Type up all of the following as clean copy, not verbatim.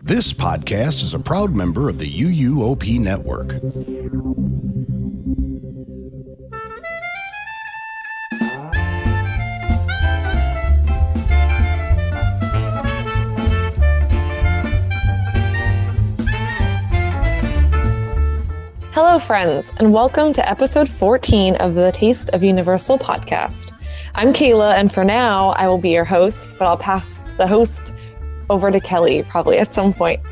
This podcast is a proud member of the UUOP network. Hello, friends, and welcome to episode 14 of the Taste of Universal podcast. I'm Kayla, and for now, I will be your host, but I'll pass the host over to Kelly probably at some point.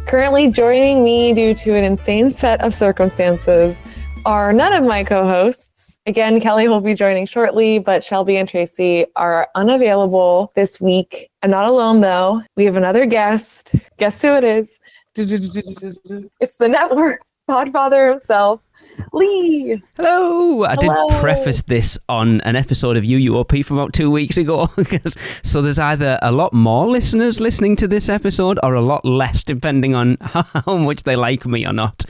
Currently joining me due to an insane set of circumstances are none of my co-hosts. Again, Kelly will be joining shortly, but Shelby and Tracy are unavailable this week. I'm not alone, though. We have another guest. Guess who it is? It's the network podfather himself, Lee. Hello. I did Hello. preface this on an episode of UUOP from about 2 weeks ago. So there's either a lot more listeners listening to this episode or a lot less, depending on how much they like me or not.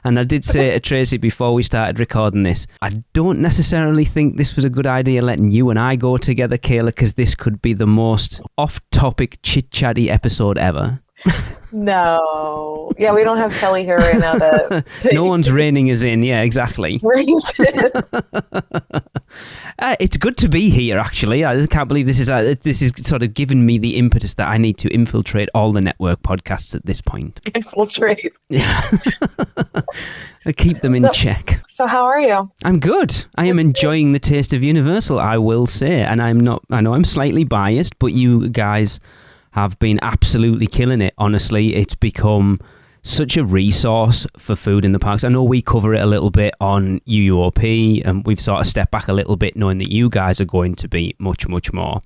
And I did say to Tracy before we started recording this, I don't necessarily think this was a good idea letting you and I go together, Kayla, because this could be the most off-topic chit-chatty episode ever. No. Yeah, we don't have Kelly here right now to No one's reining us in. Yeah, exactly. It's good to be here, actually. I can't believe this is sort of given me the impetus that I need to infiltrate all the network podcasts at this point. Infiltrate. Yeah. I keep them in check. So how are you? I'm good. I am enjoying the Taste of Universal, I will say. And I know I'm slightly biased, but you guys have been absolutely killing it. Honestly, it's become such a resource for food in the parks. I know we cover it a little bit on UUOP, and we've sort of stepped back a little bit knowing that you guys are going to be much, much more.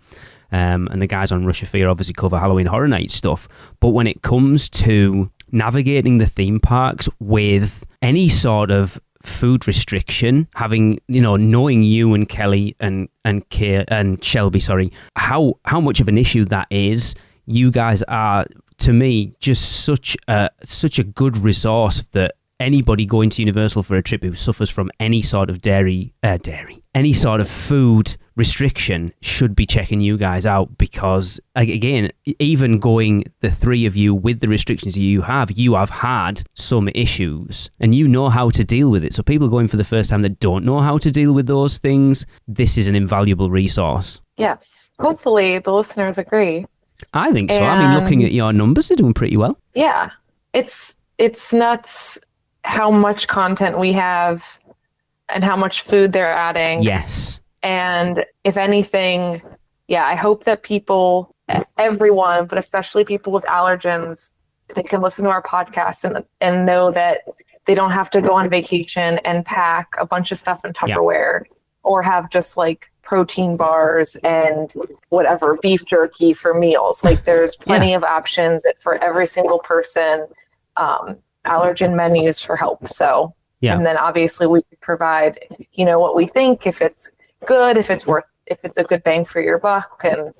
And the guys on Rush of Fear obviously cover Halloween Horror Night stuff. But when it comes to navigating the theme parks with any sort of food restriction, knowing you and Kelly and Shelby, how much of an issue that is. You guys are, to me, just such a good resource that anybody going to Universal for a trip who suffers from any sort of any sort of food restriction should be checking you guys out, because, again, even going the three of you with the restrictions you have had some issues and you know how to deal with it. So people going for the first time that don't know how to deal with those things, this is an invaluable resource. Yes. Hopefully the listeners agree. I think so. I mean, looking at your numbers, they're doing pretty well. Yeah. It's nuts how much content we have and how much food they're adding. Yes. And if anything, yeah, I hope that people, everyone, but especially people with allergens, they can listen to our podcast and know that they don't have to go on vacation and pack a bunch of stuff in Tupperware or have just like protein bars and whatever, beef jerky for meals. Like there's plenty of options for every single person, allergen menus for help. So, and then obviously we provide, what we think, if it's good, if it's a good bang for your buck. And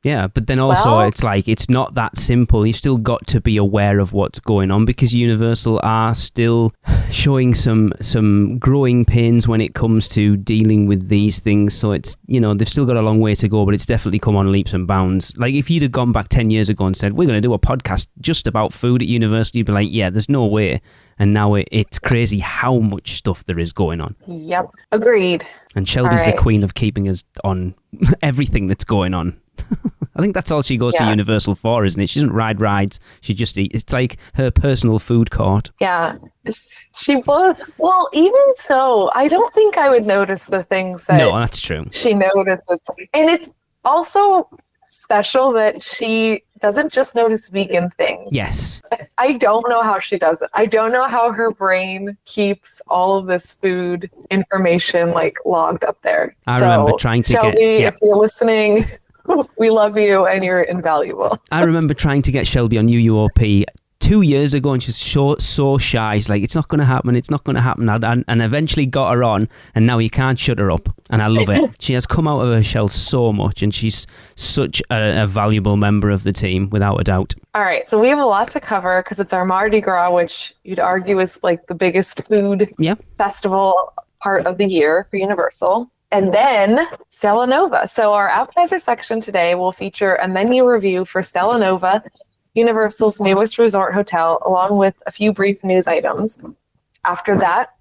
yeah, but then also it's like, it's not that simple. You've still got to be aware of what's going on, because Universal are still showing some growing pains when it comes to dealing with these things. So it's, they've still got a long way to go, but it's definitely come on leaps and bounds. Like if you'd have gone back 10 years ago and said, we're going to do a podcast just about food at Universal, you'd be like, yeah, there's no way. And now it's crazy how much stuff there is going on. Yep. Agreed. And Shelby's the queen of keeping us on everything that's going on. I think that's all she goes to Universal for, isn't it? She doesn't ride rides. She just eats. It's like her personal food court. Yeah. She was. Well, even so, I don't think I would notice the things that that's true. She notices. And it's also special that she doesn't just notice vegan things. Yes. I don't know how she does it. I don't know how her brain keeps all of this food information logged up there. I remember trying to Shelby, if you're listening, we love you and you're invaluable. I remember trying to get Shelby on UUOP 2 years ago, and she's so shy. She's like, it's not going to happen. And eventually got her on, and now you can't shut her up. And I love it. She has come out of her shell so much, and she's such a valuable member of the team, without a doubt. All right, so we have a lot to cover because it's our Mardi Gras, which you'd argue is the biggest food festival part of the year for Universal. And then Stella Nova. So our appetizer section today will feature a menu review for Stella Nova, Universal's newest resort hotel, along with a few brief news items. After that,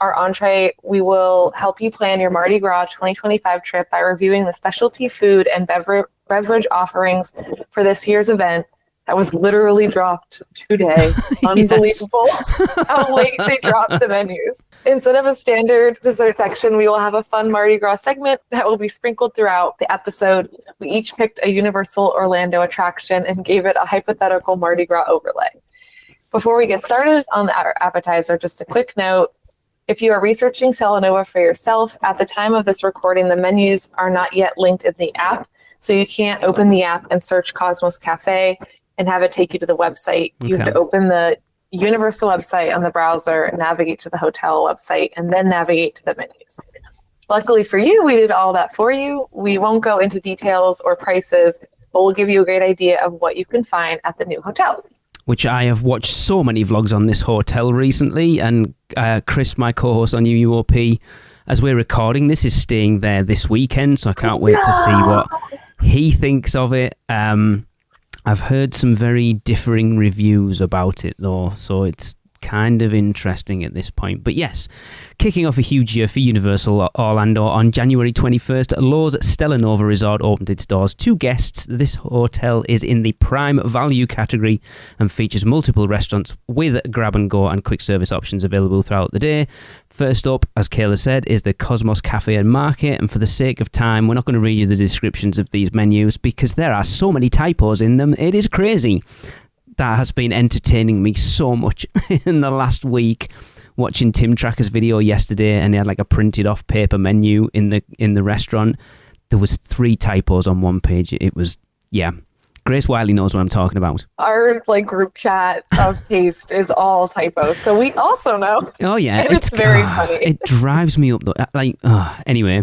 our entree, we will help you plan your Mardi Gras 2025 trip by reviewing the specialty food and beverage offerings for this year's event that was literally dropped today. Unbelievable how late they dropped the menus. Instead of a standard dessert section, we will have a fun Mardi Gras segment that will be sprinkled throughout the episode. We each picked a Universal Orlando attraction and gave it a hypothetical Mardi Gras overlay. Before we get started on our appetizer, just a quick note. If you are researching Stella Nova for yourself, at the time of this recording, the menus are not yet linked in the app, so you can't open the app and search Cosmos Cafe and have it take you to the website. You have to open the Universal website on the browser, navigate to the hotel website, and then navigate to the menus. Luckily for you, we did all that for you. We won't go into details or prices, but we'll give you a great idea of what you can find at the new hotel. Which I have watched so many vlogs on this hotel recently, and Chris, my co-host on UUOP, as we're recording this, is staying there this weekend, so I can't wait to see what he thinks of it. I've heard some very differing reviews about it, though, so it's kind of interesting at this point. But yes, kicking off a huge year for Universal Orlando on January 21st, Lowe's Stella Nova Resort opened its doors to guests. This hotel is in the prime value category and features multiple restaurants with grab-and-go and quick service options available throughout the day. First up, as Kayla said, is the Cosmos Cafe and Market, and for the sake of time, we're not going to read you the descriptions of these menus because there are so many typos in them, it is crazy. That has been entertaining me so much in the last week. Watching Tim Tracker's video yesterday, and he had like a printed off paper menu in the restaurant. There was 3 typos on one page. It was, yeah. Grace Wiley knows what I'm talking about. Our group chat of taste is all typos, so we also know. Oh yeah, and it's very funny. It drives me up though. Anyway,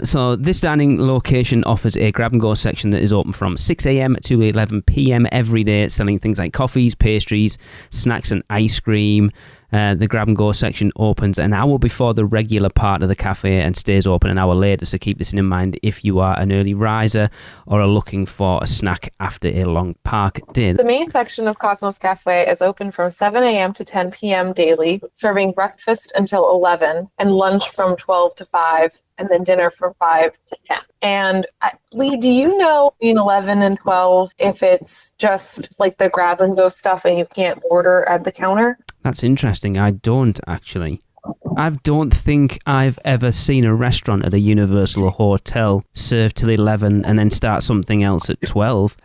so this dining location offers a grab-and-go section that is open from 6 a.m. to 11 p.m. every day, selling things like coffees, pastries, snacks, and ice cream. The grab-and-go section opens an hour before the regular part of the cafe and stays open an hour later, so keep this in mind if you are an early riser or are looking for a snack after a long park day. The main section of Cosmos Cafe is open from 7 a.m. to 10 p.m. daily, serving breakfast until 11 and lunch from 12 to 5, and then dinner from 5 to 10. And Lee, do you know between 11 and 12 if it's just the grab-and-go stuff and you can't order at the counter? That's interesting. I don't actually. I don't think I've ever seen a restaurant at a Universal hotel serve till 11 and then start something else at 12.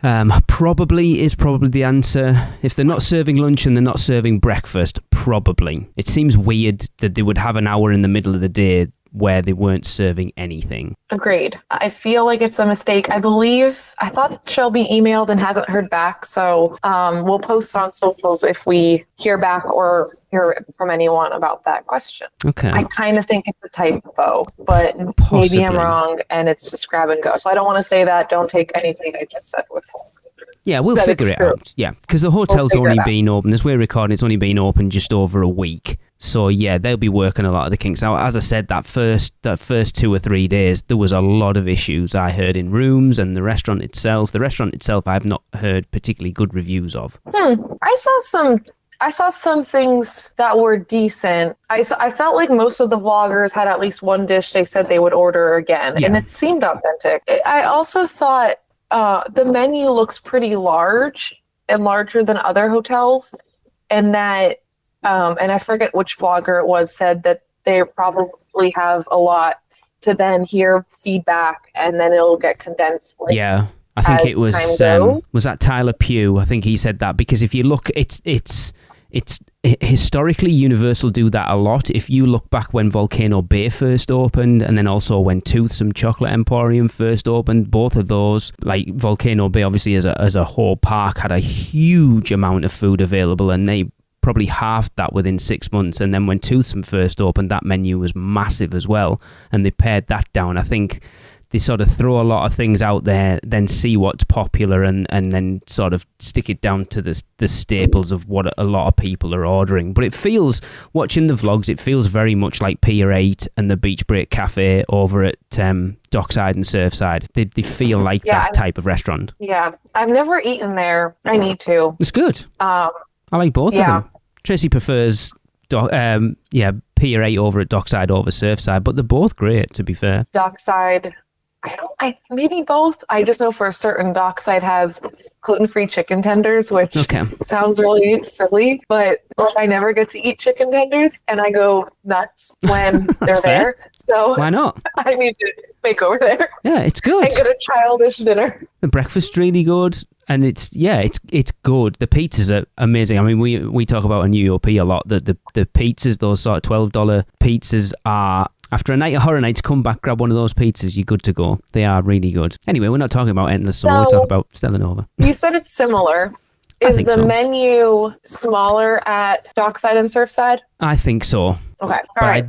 Probably is the answer. If they're not serving lunch and they're not serving breakfast, probably. It seems weird that they would have an hour in the middle of the day where they weren't serving anything. Agreed. I feel like it's a mistake. I thought Shelby emailed and hasn't heard back, so we'll post on socials if we hear back or hear from anyone about that question. Okay. I kind of think it's a typo, but Possibly. maybe I'm wrong and it's just grab and go. So I don't want to say that. Don't take anything I just said with. Yeah, we'll figure it out. Yeah, because the hotel's only been open, as we're recording, it's only been open just over a week. So yeah, they'll be working a lot of the kinks out. As I said, that first 2 or 3 days, there was a lot of issues I heard in rooms and the restaurant itself. The restaurant itself, I've not heard particularly good reviews of. I saw some things that were decent. I felt like most of the vloggers had at least one dish they said they would order again, and it seemed authentic. I also thought the menu looks pretty large and larger than other hotels, and that and I forget which vlogger it was said that they probably have a lot to then hear feedback and then it'll get condensed. Yeah, I think it was that Tyler Pugh? I think he said that, because if you look, it's historically Universal do that a lot. If you look back when Volcano Bay first opened, and then also when Toothsome Chocolate Emporium first opened, both of those, like Volcano Bay obviously as a whole park, had a huge amount of food available, and they probably halved that within 6 months. And then when Toothsome first opened, that menu was massive as well, and they pared that down. I think they sort of throw a lot of things out there, then see what's popular, and then sort of stick it down to the staples of what a lot of people are ordering. But it feels, watching the vlogs, it feels very much like Pier 8 and the Beach Break Cafe over at Dockside and Surfside. They feel like that type of restaurant. Yeah, I've never eaten there. I need to. It's good. I like both of them. Tracy prefers Pier 8 over at Dockside over Surfside, but they're both great, to be fair. Dockside, maybe both. I just know for a certain Dockside has gluten-free chicken tenders, which sounds really silly, but I never get to eat chicken tenders, and I go nuts when they're there. So why not? I need to make over there. Yeah, it's good. And get a childish dinner. The breakfast's really good, and it's good. The pizzas are amazing. I mean, we talk about in UOP a lot that the pizzas, those sort of $12 pizzas, are, after a night of horror nights, come back, grab one of those pizzas, you're good to go. They are really good. Anyway, we're not talking about Endless Summer, we're talking about Stella Nova. You said it's similar. Is the menu smaller at Dockside and Surfside? I think so. Okay. All right.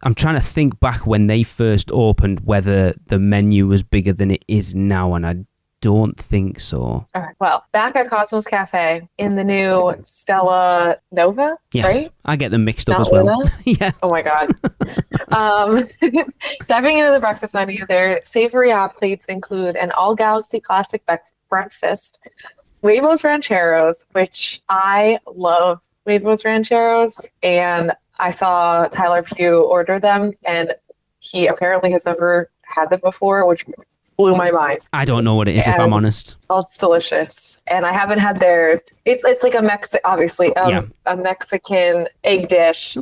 I'm trying to think back when they first opened whether the menu was bigger than it is now, and I don't think so. All right. Well, back at Cosmos Cafe in the new Stella Nova, yes, right? I get them mixed up as well. Yeah. Oh my God. Diving into the breakfast menu, their savory hot plates include an all Galaxy classic breakfast, huevos rancheros, which I love huevos rancheros, and I saw Tyler Pugh order them, and he apparently has never had them before, which blew my mind. I don't know what it is, if I'm honest. Oh, it's delicious, and I haven't had theirs. It's like a Mexican egg dish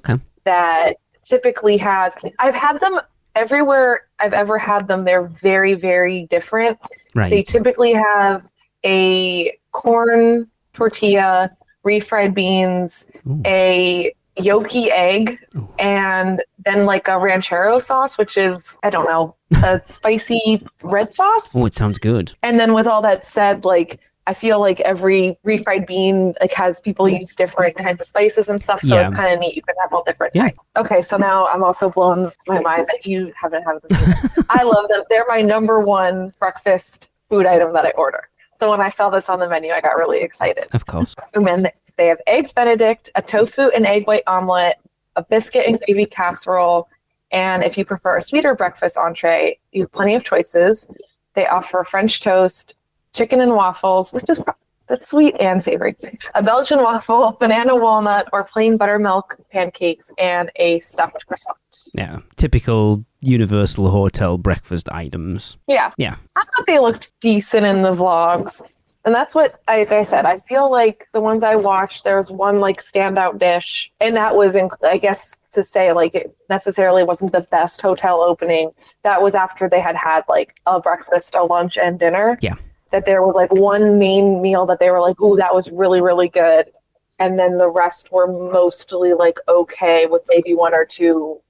that typically has. I've had them everywhere I've ever had them. They're very, very different. Right. They typically have a corn tortilla, refried beans, a yolky egg, and then like a ranchero sauce, which is, I don't know, a spicy red sauce. Oh, it sounds good. And then with all that said, like, I feel like every refried bean like has people use different kinds of spices and stuff, so it's kind of neat. You can have all different types. Okay, so now I'm also blown my mind that you haven't had them either. I love them. They're my number one breakfast food item that I order. So when I saw this on the menu, I got really excited. Of course. And then they have eggs Benedict, a tofu and egg white omelet, a biscuit and gravy casserole, and if you prefer a sweeter breakfast entree, you have plenty of choices. They offer French toast, chicken and waffles, which is that's sweet and savory, a Belgian waffle, banana walnut, or plain buttermilk pancakes, and a stuffed croissant. Yeah, typical Universal Hotel breakfast items. Yeah. I thought they looked decent in the vlogs. And that's what, like I said, I feel like the ones I watched, there was one like standout dish, and that was, I guess to say like it necessarily wasn't the best hotel opening. That was after they had like a breakfast, a lunch, and dinner. Yeah. That there was like one main meal that they were like, ooh, that was really, really good. And then the rest were mostly like okay, with maybe one or two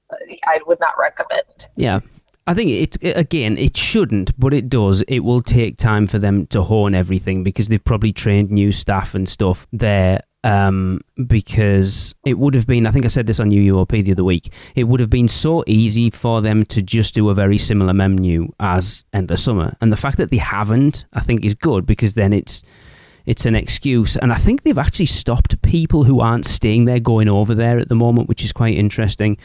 I would not recommend. Yeah. I think it shouldn't, but it does. It will take time for them to hone everything because they've probably trained new staff and stuff there. Because it would have been, I think I said this on UUOP the other week, it would have been so easy for them to just do a very similar menu as Endless Summer. And the fact that they haven't, I think, is good because then it's an excuse. And I think they've actually stopped people who aren't staying there going over there at the moment, which is quite interesting,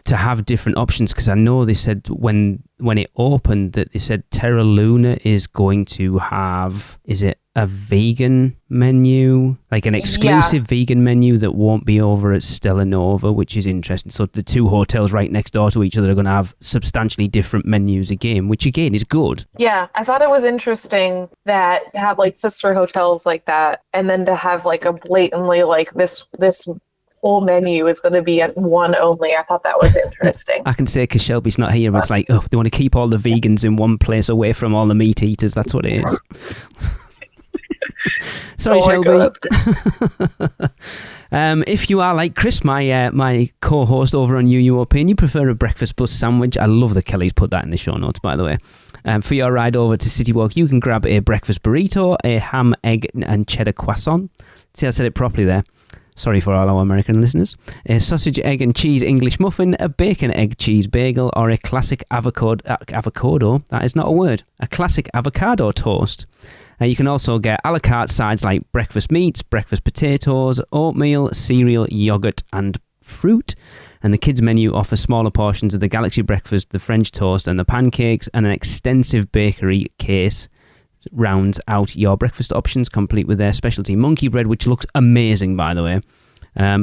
to have different options, because I know they said when it opened that they said Terra Luna is going to have, is it a vegan menu, like an exclusive vegan menu that won't be over at Stella Nova, which is interesting. So the two hotels right next door to each other are going to have substantially different menus again, which again is good. Yeah, I thought it was interesting that to have like sister hotels like that, and then to have like a blatantly like this whole menu is going to be at one only. I thought that was interesting. I can say because Shelby's not here, but it's like, oh, they want to keep all the vegans in one place away from all the meat eaters. That's what it is. Sorry, Shelby. If you are like Chris, my co-host over on UUOP, and you prefer a breakfast plus sandwich, I love that Kelly's put that in the show notes, by the way. For your ride over to City Walk, you can grab a breakfast burrito, a ham, egg, and cheddar croissant. See, I said it properly there. Sorry for all our American listeners. A sausage, egg and cheese English muffin, a bacon, egg, cheese bagel, or a classic avocado. That is not a word. A classic avocado toast. You can also get a la carte sides like breakfast meats, breakfast potatoes, oatmeal, cereal, yogurt, and fruit. And the kids' menu offers smaller portions of the Galaxy breakfast, the French toast, and the pancakes, and an extensive bakery case rounds out your breakfast options, complete with their specialty monkey bread, which looks amazing, by the way.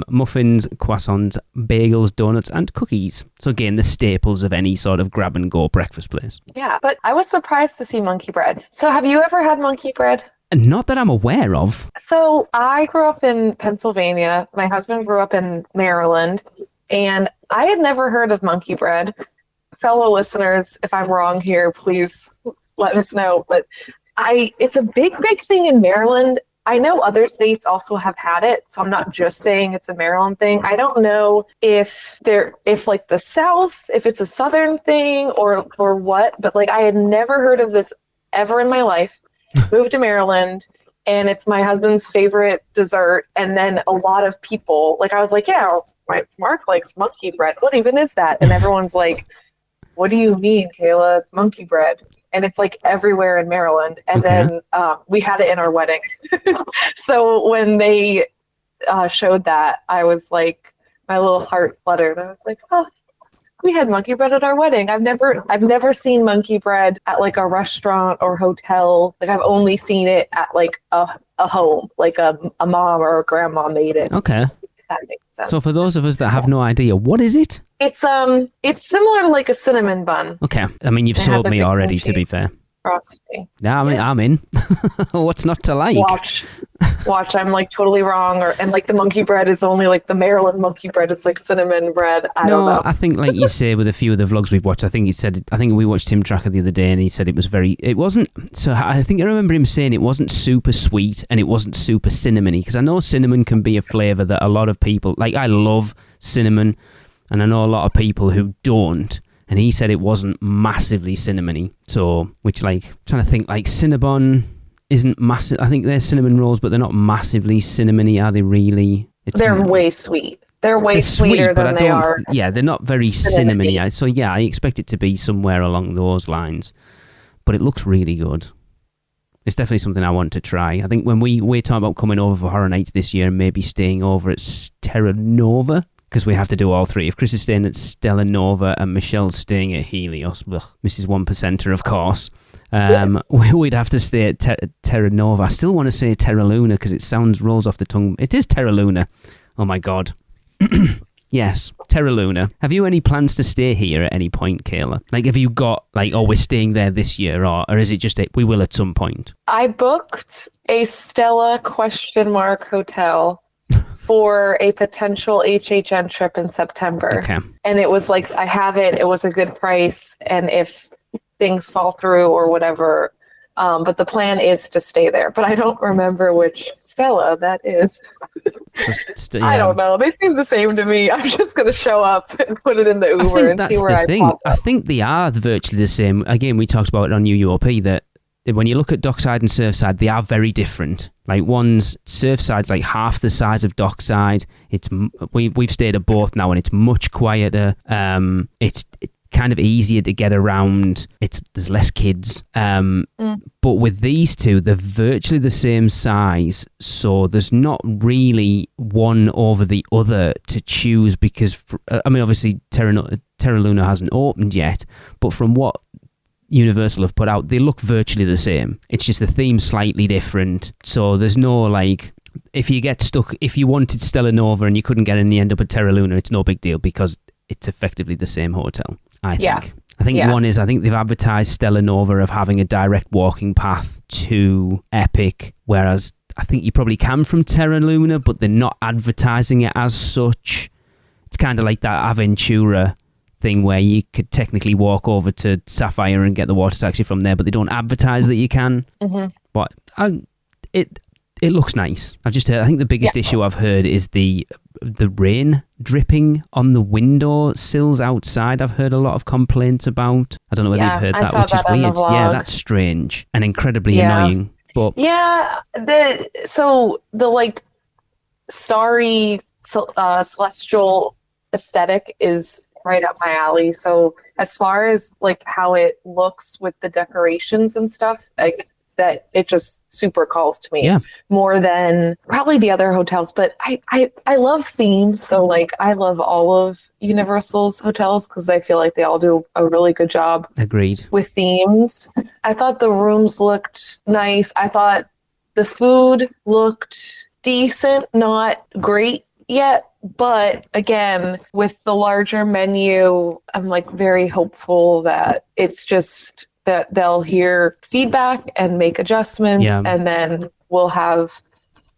Muffins, croissants, bagels, donuts, and cookies. So again, the staples of any sort of grab-and-go breakfast place. Yeah, but I was surprised to see monkey bread. So have you ever had monkey bread? Not that I'm aware of. So I grew up in Pennsylvania. My husband grew up in Maryland. And I had never heard of monkey bread. Fellow listeners, if I'm wrong here, please let us know. But it's a big, big thing in Maryland. I know other states also have had it, so I'm not just saying it's a Maryland thing. I don't know if like the South, if it's a Southern thing or what, but like I had never heard of this ever in my life. Moved to Maryland, and it's my husband's favorite dessert. And then a lot of people, like I was like, yeah, Mark likes monkey bread. What even is that? And everyone's like, what do you mean, Kayla? It's monkey bread. And it's like everywhere in Maryland. And then we had it in our wedding. So when they showed that, I was like, my little heart fluttered. I was like, oh, we had monkey bread at our wedding. I've never seen monkey bread at like a restaurant or hotel. Like I've only seen it at like a home, like a mom or a grandma made it. Okay. If that makes sense. So for those of us that have no idea, what is it? It's similar to like a cinnamon bun. Okay. I mean, you've sold me already, to be fair. Frosty. Yeah, I'm in. What's not to like? Watch. I'm like totally wrong, and like the monkey bread is only like the Maryland monkey bread. It's like cinnamon bread. I don't know. I think like you say with a few of the vlogs we've watched, I think we watched Tim Tracker the other day, and he said it wasn't. So I think I remember him saying it wasn't super sweet and it wasn't super cinnamony, because I know cinnamon can be a flavor that a lot of people like. I love cinnamon, and I know a lot of people who don't. And he said it wasn't massively cinnamony. So, which like, trying to think, like Cinnabon isn't massive. I think they're cinnamon rolls, but they're not massively cinnamony, are they really? They're way sweet. They're sweeter than they are. Yeah, they're not very cinnamony. So yeah, I expect it to be somewhere along those lines. But it looks really good. It's definitely something I want to try. I think when we're talking about coming over for Horror Nights this year and maybe staying over at Terra Nova, because we have to do all three. If Chris is staying at Stella Nova and Michelle's staying at Helios, Mrs. One Percenter, of course, we'd have to stay at Terra Nova. I still want to say Terra Luna because it rolls off the tongue. It is Terra Luna. Oh my God. Yes, Terra Luna. Have you any plans to stay here at any point, Kayla? Like, have you got, like, oh, we're staying there this year, or is it just we will at some point? I booked a Stella ? Hotel for a potential HHN trip in September. Okay. And it was like, I have it. It was a good price. And if things fall through or whatever, but the plan is to stay there. But I don't remember which Stella that is. I don't know. They seem the same to me. I'm just going to show up and put it in the Uber and see where I pop up. I think they are virtually the same. Again, we talked about it on UUOP that when you look at Dockside and Surfside, they are very different. Like one's Surfside's like half the size of Dockside. We've stayed at both now, and it's much quieter. It's kind of easier to get around. There's less kids. But with these two, they're virtually the same size, so there's not really one over the other to choose because, obviously Terra Luna hasn't opened yet, but from what Universal have put out, they look virtually the same. It's just the theme slightly different. So there's no like, if you get stuck, if you wanted Stella Nova and you couldn't get in, you end up at Terra Luna, it's no big deal because it's effectively the same hotel, I think. Yeah. I think one is, I think they've advertised Stella Nova of having a direct walking path to Epic, whereas I think you probably can from Terra Luna, but they're not advertising it as such. It's kind of like that Aventura thing where you could technically walk over to Sapphire and get the water taxi from there, but they don't advertise that you can. Mm-hmm. But it looks nice. I've just heard, I think the biggest issue I've heard is the rain dripping on the window sills outside. I've heard a lot of complaints about. I don't know whether you've heard that, which is weird. Yeah, that's strange and incredibly annoying. But yeah, the starry celestial aesthetic is right up my alley. So as far as like how it looks with the decorations and stuff, like that, it just super calls to me more than probably the other hotels. But I love themes, so like I love all of Universal's hotels because I feel like they all do a really good job. Agreed. With themes. I thought the rooms looked nice. I thought the food looked decent, not great yet. But again, with the larger menu, I'm like very hopeful that it's just that they'll hear feedback and make adjustments. And then we'll have,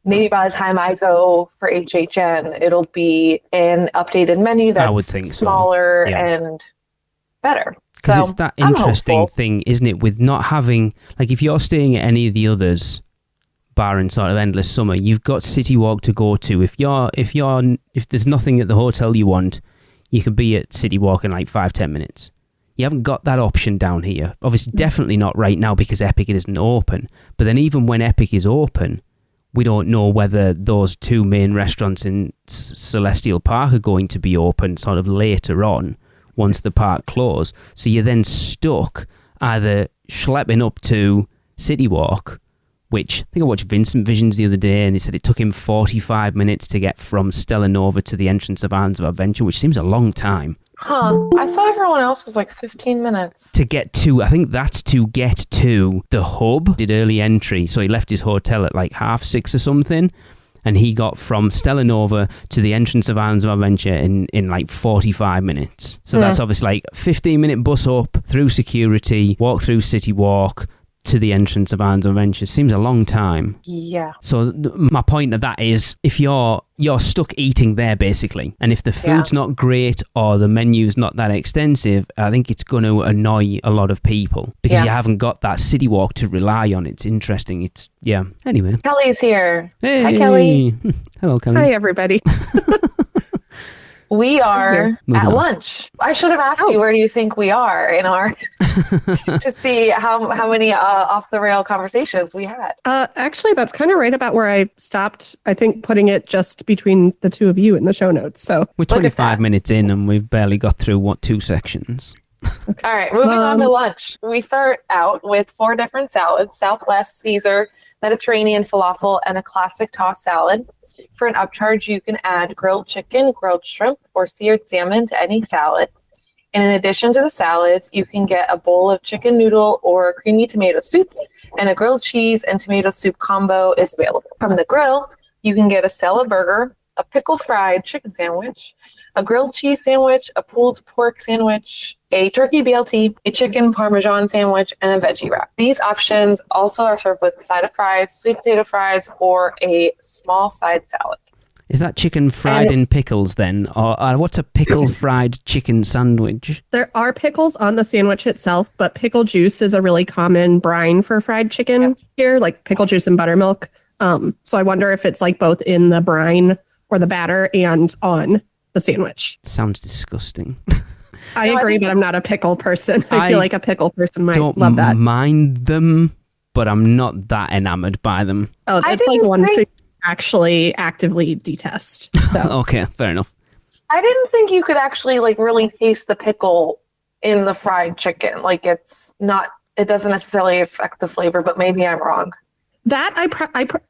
maybe by the time I go for HHN, it'll be an updated menu that's smaller and better. Because it's that interesting thing, isn't it, with not having, like if you're staying at any of the others, barring sort of Endless Summer, you've got City Walk to go to. If there's nothing at the hotel you want, you can be at City Walk in like 5-10 minutes. You haven't got that option down here. Obviously, definitely not right now because Epic isn't open. But then even when Epic is open, we don't know whether those two main restaurants in Celestial Park are going to be open sort of later on once the park closes. So you're then stuck either schlepping up to City Walk, which I think I watched Vincent Visions the other day and he said it took him 45 minutes to get from Stella Nova to the entrance of Islands of Adventure, which seems a long time. Huh. I saw everyone else was like 15 minutes. To get to, I think that's to get to the hub. Did early entry, so he left his hotel at like 6:30 or something, and he got from Stella Nova to the entrance of Islands of Adventure in like 45 minutes. So that's obviously like 15-minute bus up, through security, walk through City Walk, to the entrance of Islands of Adventure. Seems a long time. Yeah. So my point of that is, if you're stuck eating there basically, and if the food's not great or the menu's not that extensive, I think it's going to annoy a lot of people because you haven't got that City Walk to rely on. It's interesting. Anyway. Kelly's here. Hey. Hi, Kelly. Hello, Kelly. Hi, everybody. We are at lunch. I should have asked you, where do you think we are in our to see how many off the rail conversations we had. Actually, that's kind of right about where I stopped. I think putting it just between the two of you in the show notes. So we're 25 minutes in and we've barely got through 2 sections. All right, moving on to lunch. We start out with 4 different salads: Southwest, Caesar, Mediterranean, falafel, and a classic tossed salad. For an upcharge, you can add grilled chicken, grilled shrimp, or seared salmon to any salad. And in addition to the salads, you can get a bowl of chicken noodle or creamy tomato soup, and a grilled cheese and tomato soup combo is available. From the grill, you can get a Stella burger, a pickle fried chicken sandwich, a grilled cheese sandwich, a pulled pork sandwich, a turkey BLT, a chicken parmesan sandwich, and a veggie wrap. These options also are served with a side of fries, sweet potato fries, or a small side salad. Is that chicken fried in pickles then? Or what's a pickle fried chicken sandwich? There are pickles on the sandwich itself, but pickle juice is a really common brine for fried chicken here, like pickle juice and buttermilk. So I wonder if it's like both in the brine or the batter and on the sandwich. Sounds disgusting. I agree, but I'm not a pickle person. I feel like a pickle person might love that. Don't mind them, but I'm not that enamored by them. Oh, that's like one thing I actually actively detest. So okay, fair enough. I didn't think you could actually like really taste the pickle in the fried chicken. Like it doesn't necessarily affect the flavor, but maybe I'm wrong. That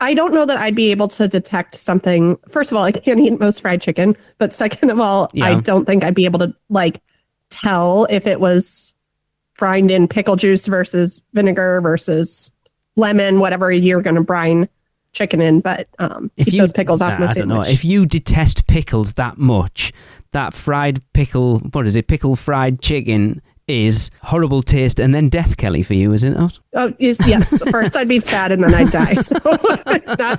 I don't know that I'd be able to detect something. First of all, I can't eat most fried chicken, but second of all, I don't think I'd be able to like tell if it was brined in pickle juice versus vinegar versus lemon, whatever you're going to brine chicken in. But keep those pickles off my sandwich. I don't know. If you detest pickles that much, that fried pickle, pickle fried chicken is horrible taste and then death, Kelly, for you, is it not? Oh, yes. First I'd be sad and then I'd die. So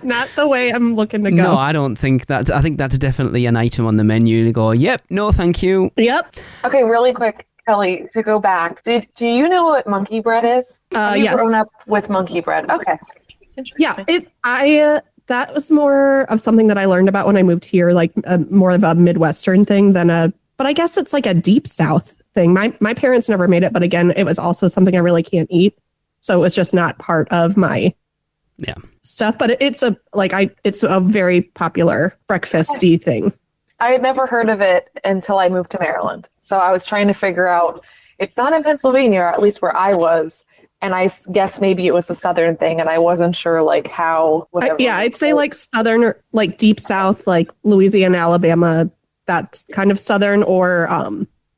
not the way I'm looking to go. No, I don't think that. I think that's definitely an item on the menu to go, yep, no, thank you. Yep. Okay, really quick, Kelly, to go back. Do you know what monkey bread is? Have you grown up with monkey bread? Okay. Yeah, that was more of something that I learned about when I moved here, like more of a Midwestern thing but I guess it's like a deep South thing. My parents never made it, but again, it was also something I really can't eat. So it was just not part of my stuff, but it's a very popular breakfasty thing. I had never heard of it until I moved to Maryland. So I was trying to figure out, it's not in Pennsylvania, or at least where I was. And I guess maybe it was a southern thing, and I wasn't sure like how. I'd say like southern or like deep south, like Louisiana, Alabama, that's kind of southern, or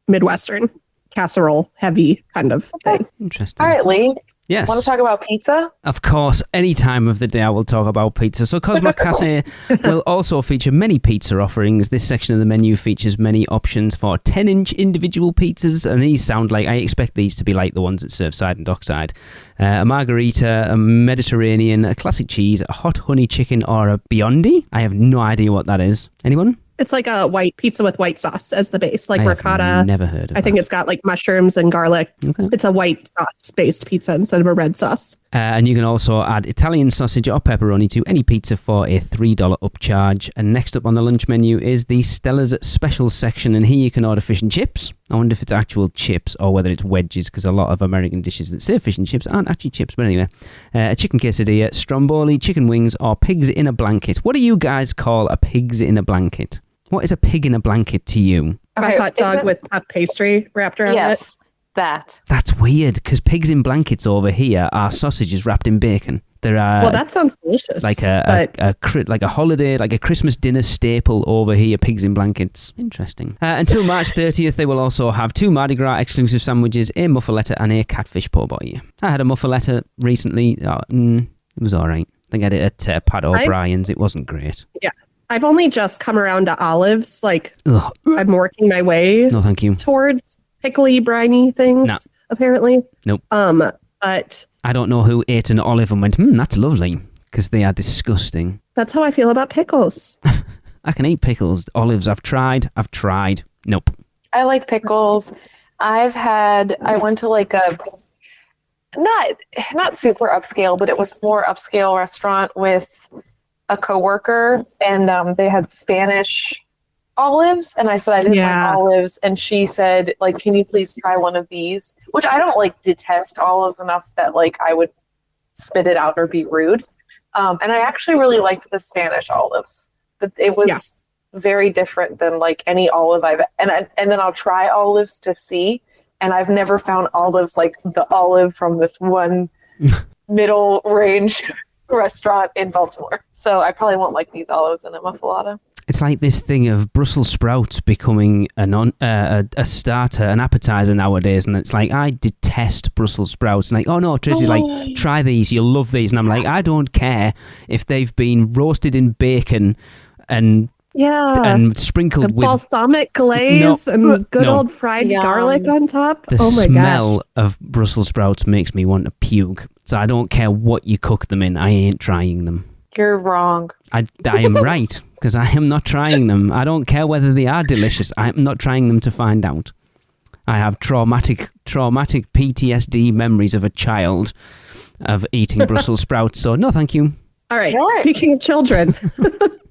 Midwestern casserole heavy kind of thing. Interesting. All right, Lee. Yes. Want to talk about pizza? Of course, any time of the day I will talk about pizza. So Cosmo Cafe will also feature many pizza offerings. This section of the menu features many options for 10-inch individual pizzas, and these sound like, I expect these to be like the ones at Surfside and Dockside. A margarita, a Mediterranean, a classic cheese, a hot honey chicken, or a Biondi. I have no idea what that is. Anyone? It's like a white pizza with white sauce as the base, like ricotta. I've never heard of I think it's got like mushrooms and garlic. Okay. It's a white sauce-based pizza instead of a red sauce. And you can also add Italian sausage or pepperoni to any pizza for a $3 upcharge. And next up on the lunch menu is the Stella's Special section. And here you can order fish and chips. I wonder if it's actual chips or whether it's wedges, because a lot of American dishes that say fish and chips aren't actually chips. But anyway, a chicken quesadilla, stromboli, chicken wings, or pigs in a blanket. What do you guys call a pigs in a blanket? What is a pig in a blanket to you? A hot dog with puff pastry wrapped around it. Yes, that. That's weird, because pigs in blankets over here are sausages wrapped in bacon. There are well, that sounds delicious. like a holiday, like a Christmas dinner staple over here. Pigs in blankets. Interesting. Until March 30th, they will also have 2 Mardi Gras exclusive sandwiches, a muffaletta and a catfish po' boy. I had a muffaletta recently. It was all right. I think I did it at Pat O'Brien's. It wasn't great. Yeah. I've only just come around to olives. Like, Ugh. I'm working my way No, thank you. towards pickly, briny things, Nah. apparently. Nope. But I don't know who ate an olive and went, that's lovely, because they are disgusting. that's how I feel about pickles. I can eat pickles. Olives, I've tried. Nope. I like pickles. I went to like a not super upscale, but it was more upscale restaurant with a coworker, and they had Spanish olives, and I said I didn't like olives, and she said, like, can you please try one of these? Which I don't like detest olives enough that like I would spit it out or be rude. And I actually really liked the Spanish olives. It was very different than like any olive and then I'll try olives to see, and I've never found olives like the olive from this one middle range restaurant in Baltimore. So I probably won't like these olives in a muffaletta. It's like this thing of Brussels sprouts becoming a starter, an appetizer nowadays, and it's like, I detest Brussels sprouts. And like, oh no, Tracy's like, try these, you'll love these. And I'm like, I don't care if they've been roasted in bacon and sprinkled with balsamic glaze and good old fried garlic on top. The smell of Brussels sprouts makes me want to puke. So I don't care what you cook them in. I ain't trying them. You're wrong. I am right, because I am not trying them. I don't care whether they are delicious. I am not trying them to find out. I have traumatic PTSD memories of a child of eating Brussels sprouts. So no, thank you. All right. Speaking of children,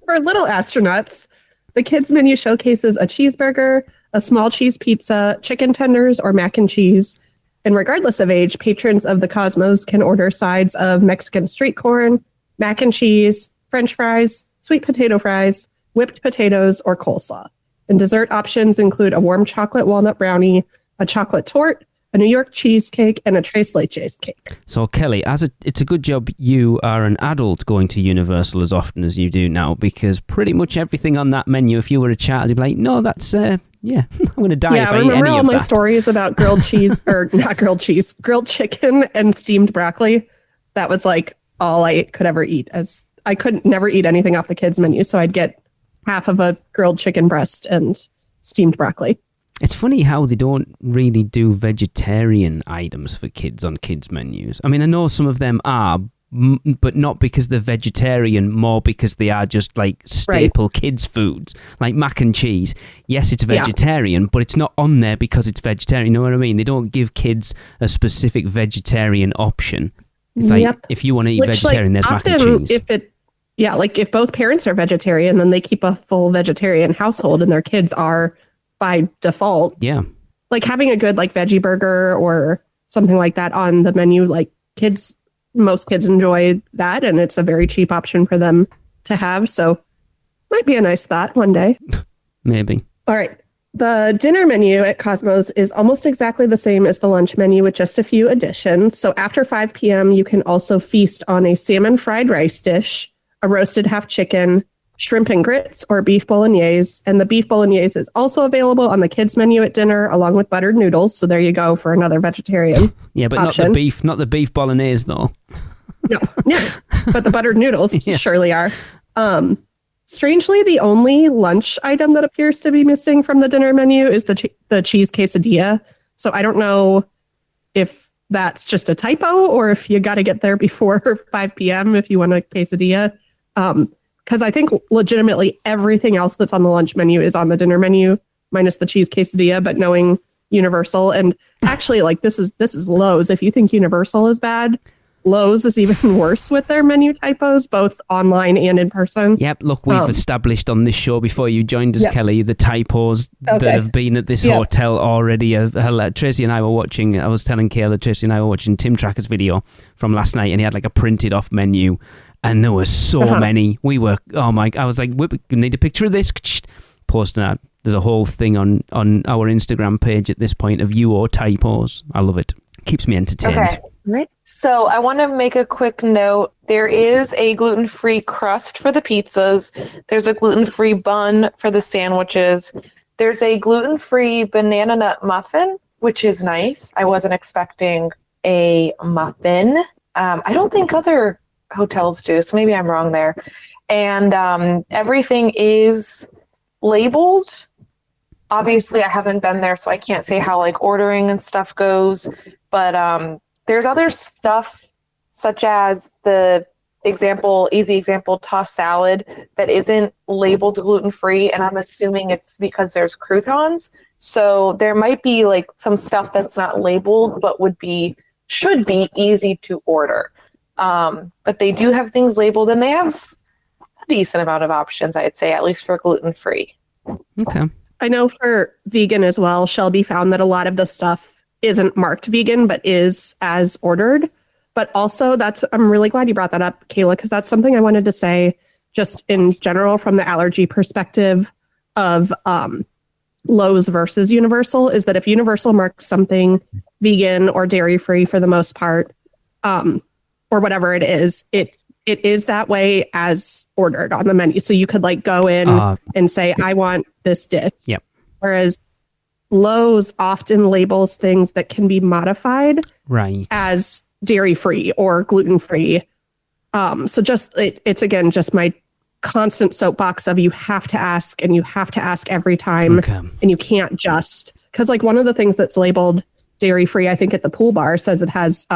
for little astronauts, the kids menu showcases a cheeseburger, a small cheese pizza, chicken tenders, or mac and cheese. And regardless of age, patrons of the Cosmos can order sides of Mexican street corn, mac and cheese, French fries, sweet potato fries, whipped potatoes, or coleslaw. And dessert options include a warm chocolate walnut brownie, a chocolate torte, a New York cheesecake, and a tres leches cake. So, Kelly, it's a good job you are an adult going to Universal as often as you do now, because pretty much everything on that menu, if you were a child, you'd be like, no, that's, I'm going to die if I eat any of that. Yeah, remember all my stories about grilled cheese, or not grilled cheese, grilled chicken and steamed broccoli? That was like all I could ever eat, as I couldn't never eat anything off the kids' menu, so I'd get half of a grilled chicken breast and steamed broccoli. It's funny how they don't really do vegetarian items for kids on kids' menus. I mean, I know some of them are, but not because they're vegetarian, more because they are just like staple kids' foods, like mac and cheese. Yes, it's vegetarian, but it's not on there because it's vegetarian. You know what I mean? They don't give kids a specific vegetarian option. It's like, if you want to eat vegetarian, there's mac and cheese. If both parents are vegetarian, then they keep a full vegetarian household and their kids are by default. Yeah. Like having a good like veggie burger or something like that on the menu, like kids most kids enjoy that, and it's a very cheap option for them to have. So might be a nice thought one day. Maybe. All right. The dinner menu at Cosmos is almost exactly the same as the lunch menu with just a few additions. So after 5 p.m., you can also feast on a salmon fried rice dish, a roasted half chicken, shrimp and grits, or beef bolognese. And the beef bolognese is also available on the kids menu at dinner, along with buttered noodles. So there you go for another vegetarian. Yeah, but option. not the beef bolognese though. No, but the buttered noodles surely are. Strangely, the only lunch item that appears to be missing from the dinner menu is the cheese quesadilla. So I don't know if that's just a typo or if you got to get there before 5 p.m. if you want a quesadilla. Because I think legitimately everything else that's on the lunch menu is on the dinner menu, minus the cheese quesadilla. But knowing Universal, and actually, like this is Lowe's. If you think Universal is bad, Lowe's is even worse with their menu typos, both online and in person. Yep, look, we've established on this show before you joined us, Kelly, the typos that have been at this hotel already. Tracy and I were watching, I was telling Kayla, Tracy and I were watching Tim Tracker's video from last night, and he had like a printed off menu, and there were so many. We were, I was like, we need a picture of this. Posting that. There's a whole thing on our Instagram page at this point of typos. I love it. Keeps me entertained. Okay. Right. So I want to make a quick note. There is a gluten-free crust for the pizzas. There's a gluten-free bun for the sandwiches. There's a gluten-free banana nut muffin, which is nice. I wasn't expecting a muffin. I don't think other hotels do, so maybe I'm wrong there. And everything is labeled. Obviously, I haven't been there, so I can't say how like ordering and stuff goes. But there's other stuff, such as the easy example, tossed salad that isn't labeled gluten-free, and I'm assuming it's because there's croutons. So there might be like some stuff that's not labeled, but should be easy to order. But they do have things labeled, and they have a decent amount of options, I'd say, at least for gluten-free. Okay. I know for vegan as well, Shelby found that a lot of the stuff isn't marked vegan, but is as ordered. But also I'm really glad you brought that up, Kayla, because that's something I wanted to say just in general from the allergy perspective of Lowe's versus Universal, is that if Universal marks something vegan or dairy-free for the most part, or whatever it is that way as ordered on the menu. So you could like go in and say, I want this dish. Yep. Whereas Lowe's often labels things that can be modified as dairy-free or gluten-free. So just it's again just my constant soapbox of you have to ask, and you have to ask every time, and you can't just, because like one of the things that's labeled dairy-free, I think at the pool bar, says it has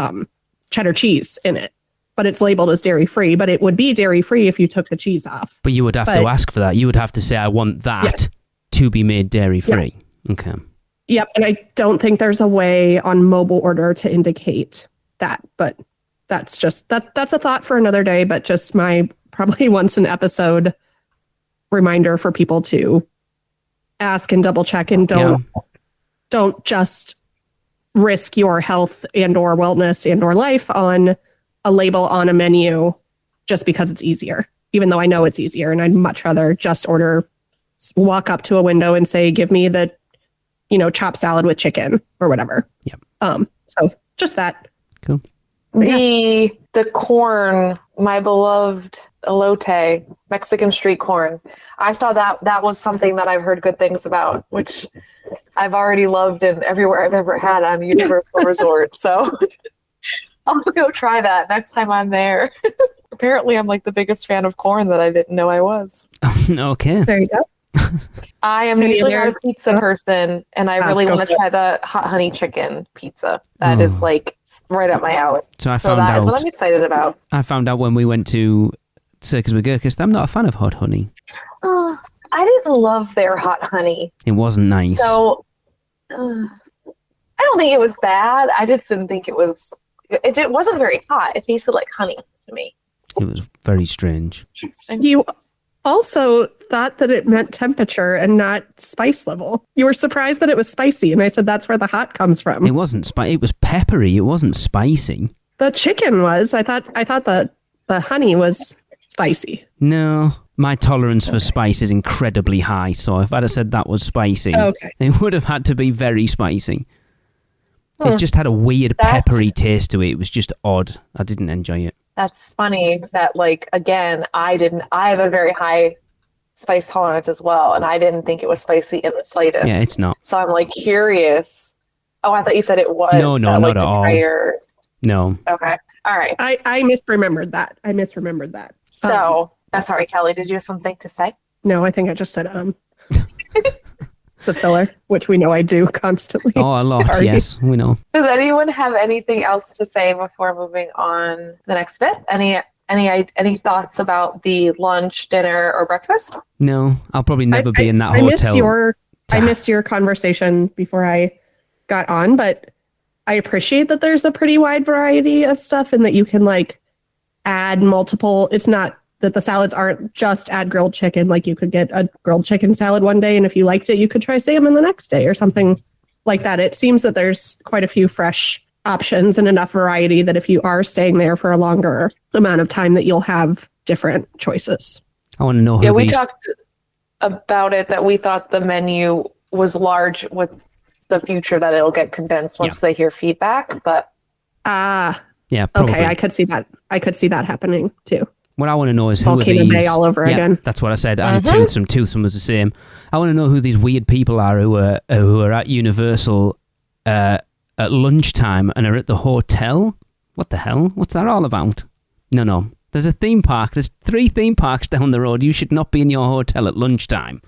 cheddar cheese in it, but it's labeled as dairy-free, but it would be dairy-free if you took the cheese off. But you would have to ask for that. You would have to say, I want that to be made dairy-free. Yeah. Okay. Yep, and I don't think there's a way on mobile order to indicate that, but that's just that's a thought for another day, but just my probably once an episode reminder for people to ask and double check, and don't just risk your health and or wellness and or life on a label on a menu just because it's easier, even though I know it's easier, and I'd much rather just walk up to a window and say, give me the chopped salad with chicken or whatever. Yep. So just that. Cool. The corn, my beloved elote, Mexican street corn. I saw that was something that I've heard good things about, which I've already loved in everywhere I've ever had on Universal Resort. So I'll go try that next time I'm there. Apparently, I'm like the biggest fan of corn that I didn't know I was. Okay. There you go. I am usually not a pizza person, and I really want to try the hot honey chicken pizza. That is like right up my alley. So that is what I'm excited about. I found out when we went to Circus McGurkus, I'm not a fan of hot honey. I didn't love their hot honey. It wasn't nice. So I don't think it was bad. I just didn't think it was. It wasn't very hot. It tasted like honey to me. It was very strange. Interesting. You also thought that it meant temperature and not spice level. You were surprised that it was spicy, and I said that's where the hot comes from. It wasn't spicy. It was peppery. It wasn't spicy. The chicken was. I thought the honey was spicy. No, my tolerance for spice is incredibly high, so if I'd have said that was spicy, it would have had to be very spicy. It just had a weird peppery taste to it. It was just odd. I didn't enjoy it. That's funny that, like, again, I have a very high spice tolerance as well, and I didn't think it was spicy in the slightest. Yeah, it's not. So I'm like curious. Oh, I thought you said it was. No, not at all. No. Okay. All right. I misremembered that. So, sorry, Kelly, did you have something to say? No, I think I just said It's a filler, which we know I do constantly. Oh, a lot. Sorry. Yes, we know. Does anyone have anything else to say before moving on to the next bit? Any thoughts about the lunch, dinner, or breakfast? No, I'll probably never be in that hotel. I missed your conversation before I got on, but I appreciate that there's a pretty wide variety of stuff and that you can like add multiple. It's not that the salads aren't just add grilled chicken. Like you could get a grilled chicken salad one day, and if you liked it, you could try salmon the next day or something like that. It seems that there's quite a few fresh options and enough variety that if you are staying there for a longer amount of time, that you'll have different choices. I want to know who we talked about it, that we thought the menu was large with the future that it'll get condensed once they hear feedback. But yeah, probably. Okay, I could see that happening too. What I want to know is who Volcano are these... Bay all over again. That's what I said. And Toothsome. Toothsome was the same. I want to know who these weird people are who are at Universal at lunchtime and are at the hotel. What the hell? What's that all about? No. There's a theme park. There's 3 theme parks down the road. You should not be in your hotel at lunchtime.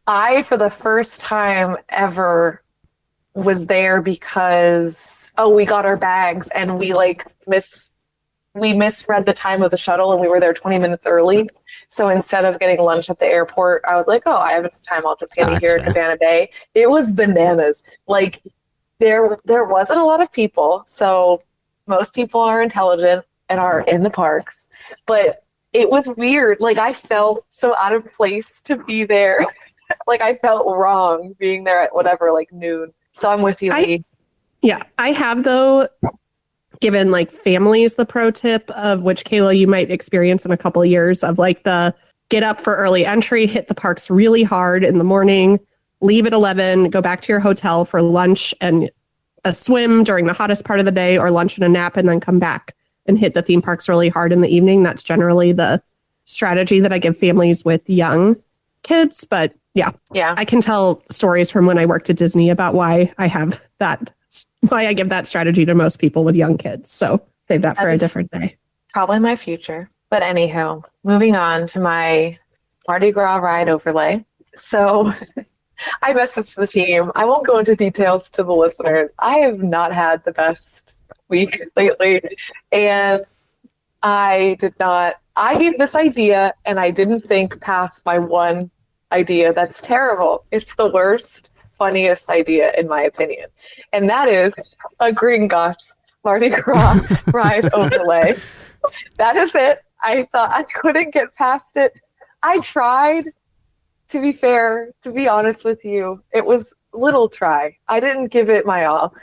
I, for the first time ever, was there because we got our bags and we misread the time of the shuttle and we were there 20 minutes early. So instead of getting lunch at the airport, I was like, I have enough time. I'll just get it here in Cabana Bay. It was bananas. Like there wasn't a lot of people. So most people are intelligent and are in the parks, but it was weird. Like I felt so out of place to be there. Like I felt wrong being there at whatever, like noon. So I'm with you, Lee. Yeah, I have though given like families the pro tip of which, Kayla, you might experience in a couple of years of like the get up for early entry, hit the parks really hard in the morning, leave at 11, go back to your hotel for lunch and a swim during the hottest part of the day, or lunch and a nap, and then come back and hit the theme parks really hard in the evening. That's generally the strategy that I give families with young kids. But yeah, I can tell stories from when I worked at Disney about why I give that strategy to most people with young kids. So save that for a different day. Probably my future. But anywho, moving on to my Mardi Gras ride overlay. So I messaged the team. I won't go into details to the listeners. I have not had the best week lately. And I gave this idea and I didn't think past my one idea. That's terrible. It's the worst, funniest idea in my opinion. And that is a Gringotts Mardi Gras ride overlay. That is it. I thought I couldn't get past it. I tried, to be fair, to be honest with you. It was little try. I didn't give it my all.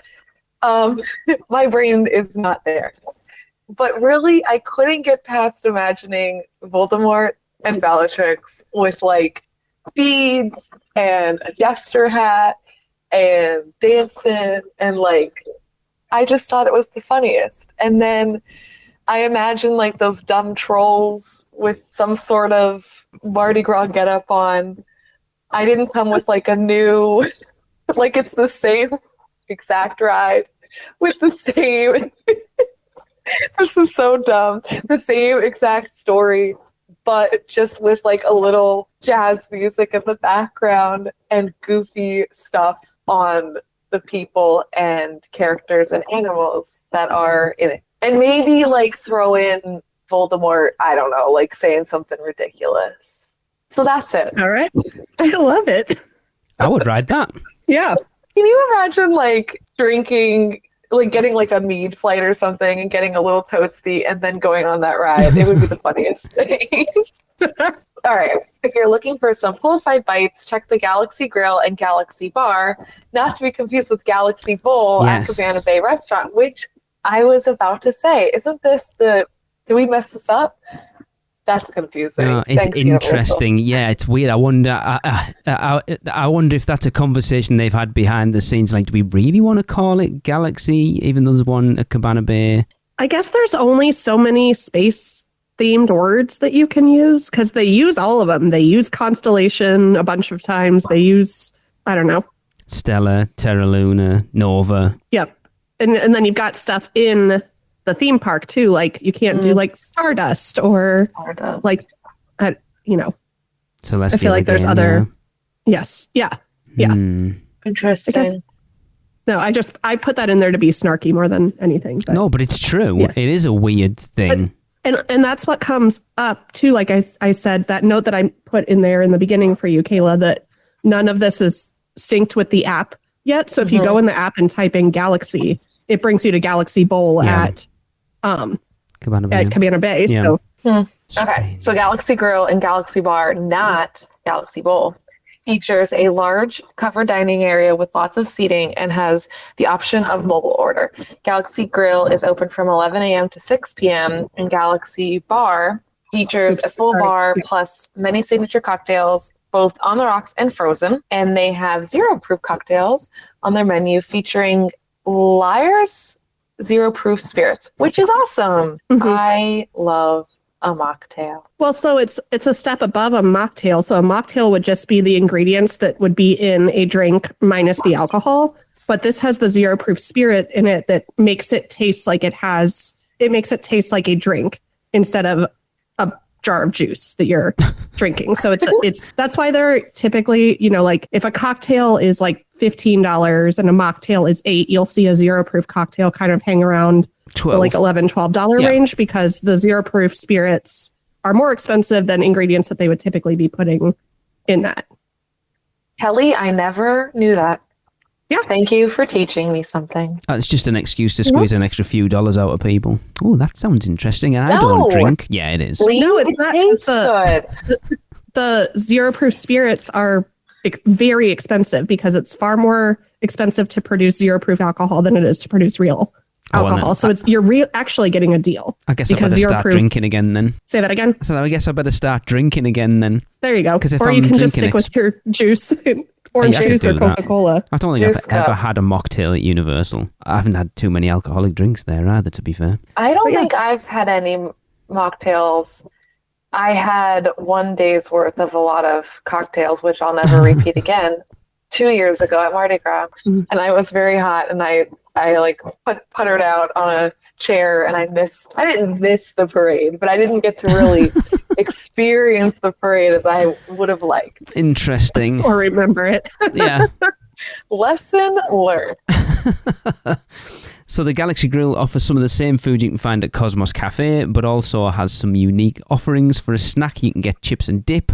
My brain is not there. But really, I couldn't get past imagining Voldemort and Bellatrix with like beads and a jester hat and dancing, and like I just thought it was the funniest. And then I imagine like those dumb trolls with some sort of Mardi Gras getup on. I didn't come with like a new, like it's the same exact ride with the same. This is so dumb. The same exact story, but just with like a little jazz music in the background and goofy stuff on the people and characters and animals that are in it. And maybe like throw in Voldemort, I don't know, like saying something ridiculous. So that's it. All right. I love it. I would ride that. Yeah. Can you imagine like drinking, like getting like a mead flight or something and getting a little toasty and then going on that ride? It would be the funniest thing. All right. If you're looking for some poolside bites, check the Galaxy Grill and Galaxy Bar, not to be confused with Galaxy Bowl at Cabana Bay Restaurant, which I was about to say, isn't this did we mess this up? That's confusing. No, it's Thanks, interesting. Universal. Yeah, it's weird. I wonder. I wonder if that's a conversation they've had behind the scenes. Like, do we really want to call it Galaxy, even though there's one at Cabana Bay? I guess there's only so many space themed words that you can use because they use all of them. They use Constellation a bunch of times. They use, I don't know, Stella, Terra Luna, Nova. Yep. And then you've got stuff in the theme park too. Like you can't do like Stardust or like, Celestial. I feel like there's again, other. Yes. Yeah. Yeah. Interesting. No, I put that in there to be snarky more than anything. But, No, but it's true. Yeah. It is a weird thing. and that's what comes up too. Like I said, that note that I put in there in the beginning for you, Kayla, that none of this is synced with the app yet. So if you go in the app and type in Galaxy, it brings you to Galaxy Bowl at Cabana Bay. at Cabana Bay. Yeah. So Okay, so Galaxy Grill and Galaxy Bar, not Galaxy Bowl, features a large covered dining area with lots of seating and has the option of mobile order. Galaxy Grill is open from 11 a.m. to 6 p.m. and Galaxy Bar features a full bar plus many signature cocktails, both on the rocks and frozen. And they have zero proof cocktails on their menu featuring Liar's zero proof spirits, which is awesome. I love a mocktail. Well, so it's a step above a mocktail. So a mocktail would just be the ingredients that would be in a drink minus the alcohol. But this has the zero proof spirit in it that makes it taste like it makes it taste like a drink instead of a jar of juice that you're drinking. So it's that's why they're typically, like if a cocktail is like $15 and a mocktail is $8, you'll see a zero proof cocktail kind of hang around the like $11-12 range because the zero proof spirits are more expensive than ingredients that they would typically be putting in that. Kelly, I never knew that. Yeah. Thank you for teaching me something. It's just an excuse to squeeze an extra few dollars out of people. Oh, that sounds interesting. And I don't drink. Yeah, it is. No, it's not. Tastes good. The zero proof spirits are very expensive because it's far more expensive to produce zero proof alcohol than it is to produce real alcohol. So you're actually getting a deal. I guess I better start drinking again then. Say that again. So I guess I better start drinking again then. There you go. Or you can just stick with your juice. Orange juice or Coca-Cola. I don't think I've ever had a mocktail at Universal. I haven't had too many alcoholic drinks there either, to be fair. I don't think I've had any mocktails. I had one day's worth of a lot of cocktails, which I'll never repeat again, 2 years ago at Mardi Gras. And I was very hot and I like puttered out on a chair and I didn't miss the parade, but I didn't get to really experience the parade as I would have liked. Interesting. Or remember it. Yeah. Lesson learned. So the Galaxy Grill offers some of the same food you can find at Cosmos Cafe, but also has some unique offerings. For a snack, you can get chips and dip,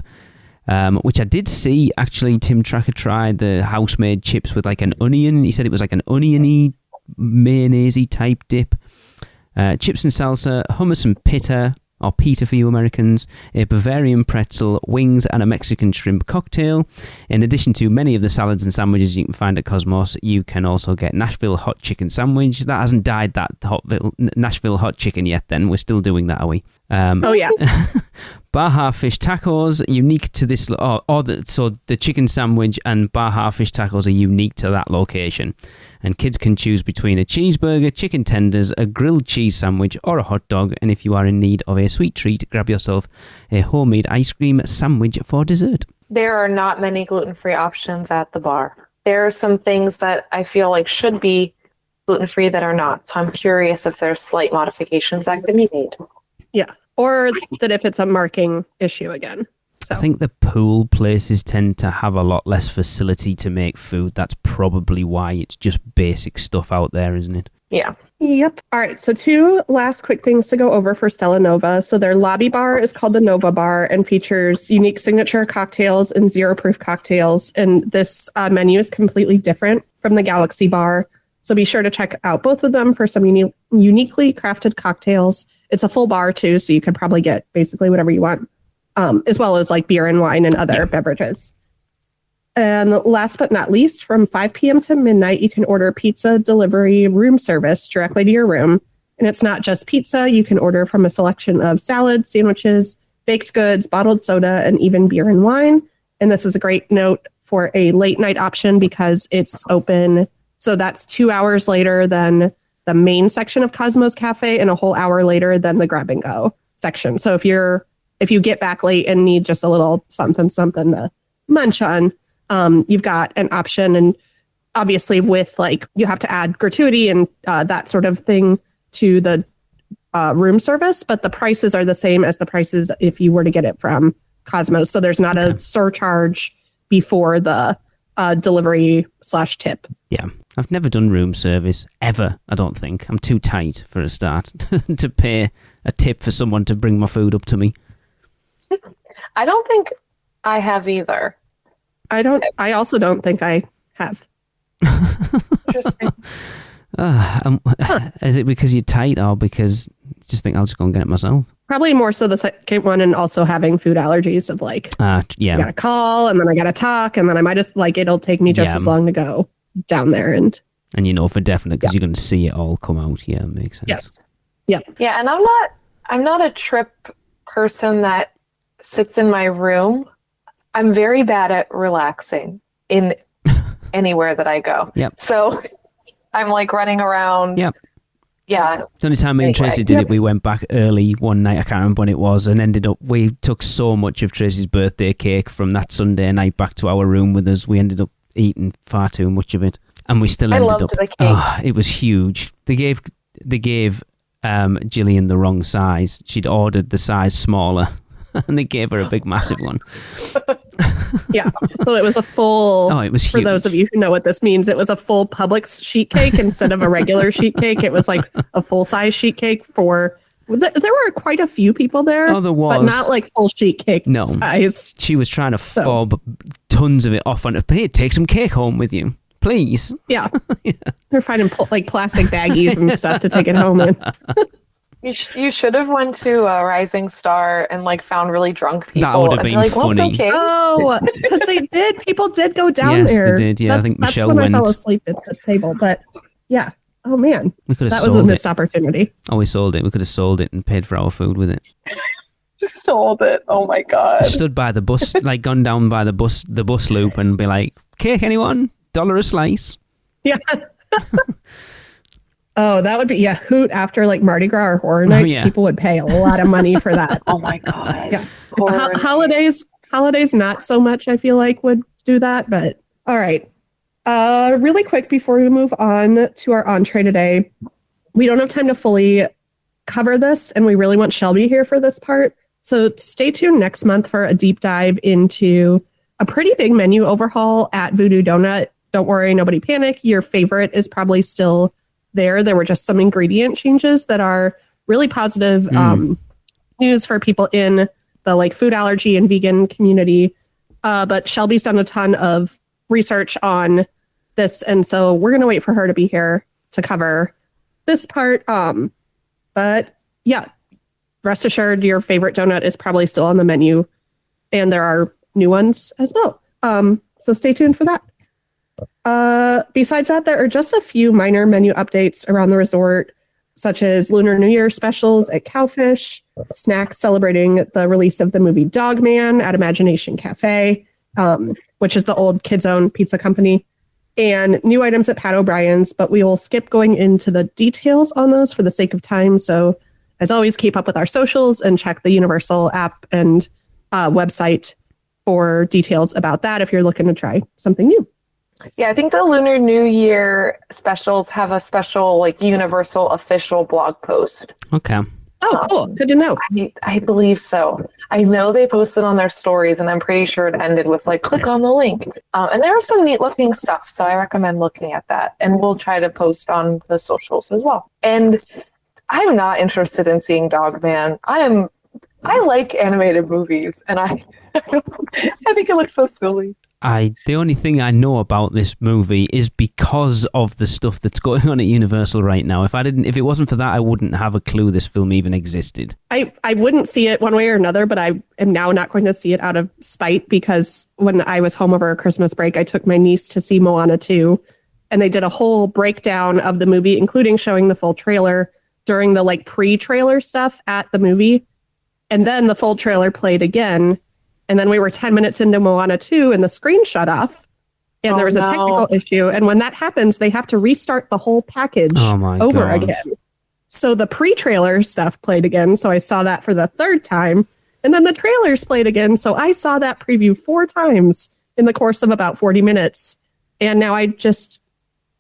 which I did see, actually. Tim Tracker tried the house-made chips with like an onion. He said it was like an oniony, mayonnaise-y type dip. Chips and salsa, hummus and pita, or pita for you Americans, a Bavarian pretzel, wings, and a Mexican shrimp cocktail. In addition to many of the salads and sandwiches you can find at Cosmos, you can also get Nashville hot chicken sandwich. That hasn't died, that Nashville hot chicken yet then. We're still doing that, are we? Oh, yeah. Baja fish tacos, unique to this, so the chicken sandwich and Baja fish tacos are unique to that location. And kids can choose between a cheeseburger, chicken tenders, a grilled cheese sandwich, or a hot dog. And if you are in need of a sweet treat, grab yourself a homemade ice cream sandwich for dessert. There are not many gluten-free options at the bar. There are some things that I feel like should be gluten-free that are not. So I'm curious if there's slight modifications that can be made. Yeah. Or that if it's a marking issue again. So. I think the pool places tend to have a lot less facility to make food. That's probably why it's just basic stuff out there, isn't it? Yeah. Yep. All right. So 2 last quick things to go over for Stella Nova. So their lobby bar is called the Nova Bar and features unique signature cocktails and zero proof cocktails. And this menu is completely different from the Galaxy Bar. So be sure to check out both of them for some uniquely crafted cocktails. It's a full bar too, so you could probably get basically whatever you want, as well as like beer and wine and other beverages. And last but not least, from 5 p.m. to midnight, you can order pizza delivery room service directly to your room. And it's not just pizza. You can order from a selection of salads, sandwiches, baked goods, bottled soda, and even beer and wine. And this is a great note for a late night option because it's open. So that's 2 hours later than the main section of Cosmo's Cafe and a whole hour later than the grab and go section. So if you get back late and need just a little something to munch on, you've got an option. And obviously with like, you have to add gratuity and that sort of thing to the room service, but the prices are the same as the prices if you were to get it from Cosmos. So there's not a surcharge before the delivery/tip. Yeah. I've never done room service ever, I don't think. I'm too tight for a start to pay a tip for someone to bring my food up to me. I don't think I have either. I also don't think I have. Interesting. Is it because you're tight or because you just think I'll just go and get it myself? Probably more so the second one, and also having food allergies of like, I gotta call and then I gotta talk and then I might just like, it'll take me just as long to go down there. And you know for definite because you're going to see it all come out. Yeah, makes sense. Yes. Yeah. Yeah, and I'm not a trip person that sits in my room. I'm very bad at relaxing in anywhere that I go. Yep. So I'm like running around. Yep. Yeah. The only time me and Tracy did it, we went back early one night, I can't remember when it was, and we took so much of Tracy's birthday cake from that Sunday night back to our room with us. We ended up eating far too much of it. And we still ended up... the cake. Oh, it was huge. They gave Gillian the wrong size. She'd ordered the size smaller, and they gave her a big, massive one. Yeah. So it was a full... Oh, it was huge. For those of you who know what this means, it was a full Publix sheet cake instead of a regular sheet cake. It was like a full-size sheet cake for... There were quite a few people there. Oh, there was. But not like full sheet cake size. She was trying to fob tons of it off on it. Hey, take some cake home with you, please. Yeah. They're finding like plastic baggies and stuff to take it home in. You should have went to Rising Star and like found really drunk people. That would have been like, funny. Okay? Oh, because they did. People did go down there. Yes, they did. Yeah, I think Michelle went. That's when I fell asleep at the table. But yeah. Oh man, that was a missed opportunity. Oh, we sold it. We could have sold it and paid for our food with it. Sold it. Oh my god. Stood by the bus, like gone down by the bus loop, and be like, "Cake, anyone? $1 a slice." Yeah. Oh, that would be hoot after like Mardi Gras or Horror Nights. Yeah. People would pay a lot of money for that. Oh my god. Yeah. Holidays, not so much. I feel like would do that, but all right. Really quick before we move on to our entree today, we don't have time to fully cover this, and we really want Shelby here for this part. So stay tuned next month for a deep dive into a pretty big menu overhaul at Voodoo Donut. Don't worry, nobody panic. Your favorite is probably still there. There were just some ingredient changes that are really positive news for people in the like food allergy and vegan community. But Shelby's done a ton of research on this, and so we're gonna wait for her to be here to cover this part. But yeah, rest assured your favorite donut is probably still on the menu, and there are new ones as well. So stay tuned for that. Besides that, there are just a few minor menu updates around the resort, such as Lunar New Year specials at Cowfish, snacks celebrating the release of the movie Dogman at Imagination Cafe, which is the old Kids Own pizza company, and new items at Pat O'Brien's, but we will skip going into the details on those for the sake of time. So as always, keep up with our socials and check the Universal app and website for details about that if you're looking to try something new. Yeah, I think the Lunar New Year specials have a special like Universal official blog post. Okay. Oh, cool. Good to know. I believe so. I know they posted on their stories, and I'm pretty sure it ended with like, click on the link. And there was some neat looking stuff, so I recommend looking at that. And we'll try to post on the socials as well. And I'm not interested in seeing Dogman. I like animated movies, and I think it looks so silly. The only thing I know about this movie is because of the stuff that's going on at Universal right now. If it wasn't for that, I wouldn't have a clue this film even existed. I wouldn't see it one way or another, but I am now not going to see it out of spite because when I was home over Christmas break, I took my niece to see Moana 2, and they did a whole breakdown of the movie, including showing the full trailer during the like pre-trailer stuff at the movie. And then the full trailer played again. And then we were 10 minutes into Moana 2 and the screen shut off and there was a technical issue. And when that happens, they have to restart the whole package over again. So the pre-trailer stuff played again. So I saw that for the third time. And then the trailers played again. So I saw that preview 4 times in the course of about 40 minutes. And now I just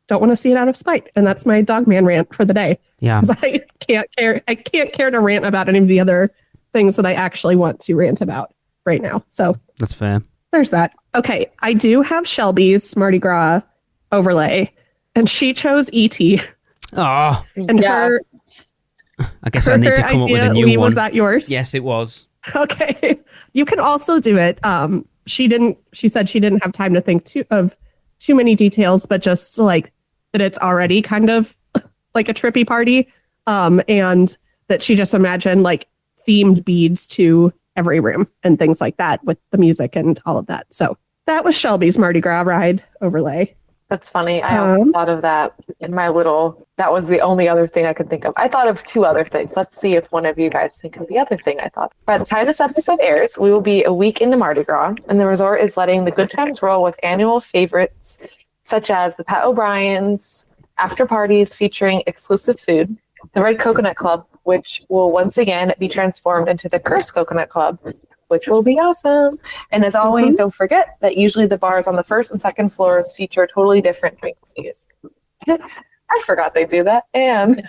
don't want to see it out of spite. And that's my Dogman rant for the day. Yeah. Because I can't care to rant about any of the other things that I actually want to rant about right now. So that's fair. There's that. Okay. I do have Shelby's Mardi Gras overlay, and she chose E.T. Oh, and yes. I guess I need to come up with a new Lee, one. was that yours? Yes, it was. Okay. You can also do it. She said she didn't have time to think of too many details, but just like that it's already kind of like a trippy party. And that she just imagined like themed beads to every room and things like that with the music and all of that. So that was Shelby's Mardi Gras ride overlay. That's funny. I also thought of that in my that was the only other thing I could think of. I thought of 2 other things. Let's see if one of you guys think of the other thing I thought. By the time this episode airs, we will be a week into Mardi Gras, and the resort is letting the good times roll with annual favorites such as the Pat O'Brien's after parties featuring exclusive food, the Red Coconut Club, which will once again be transformed into the Cursed Coconut Club, which will be awesome. And as always, don't forget that usually the bars on the first and second floors feature totally different drink menus. I forgot they do that. And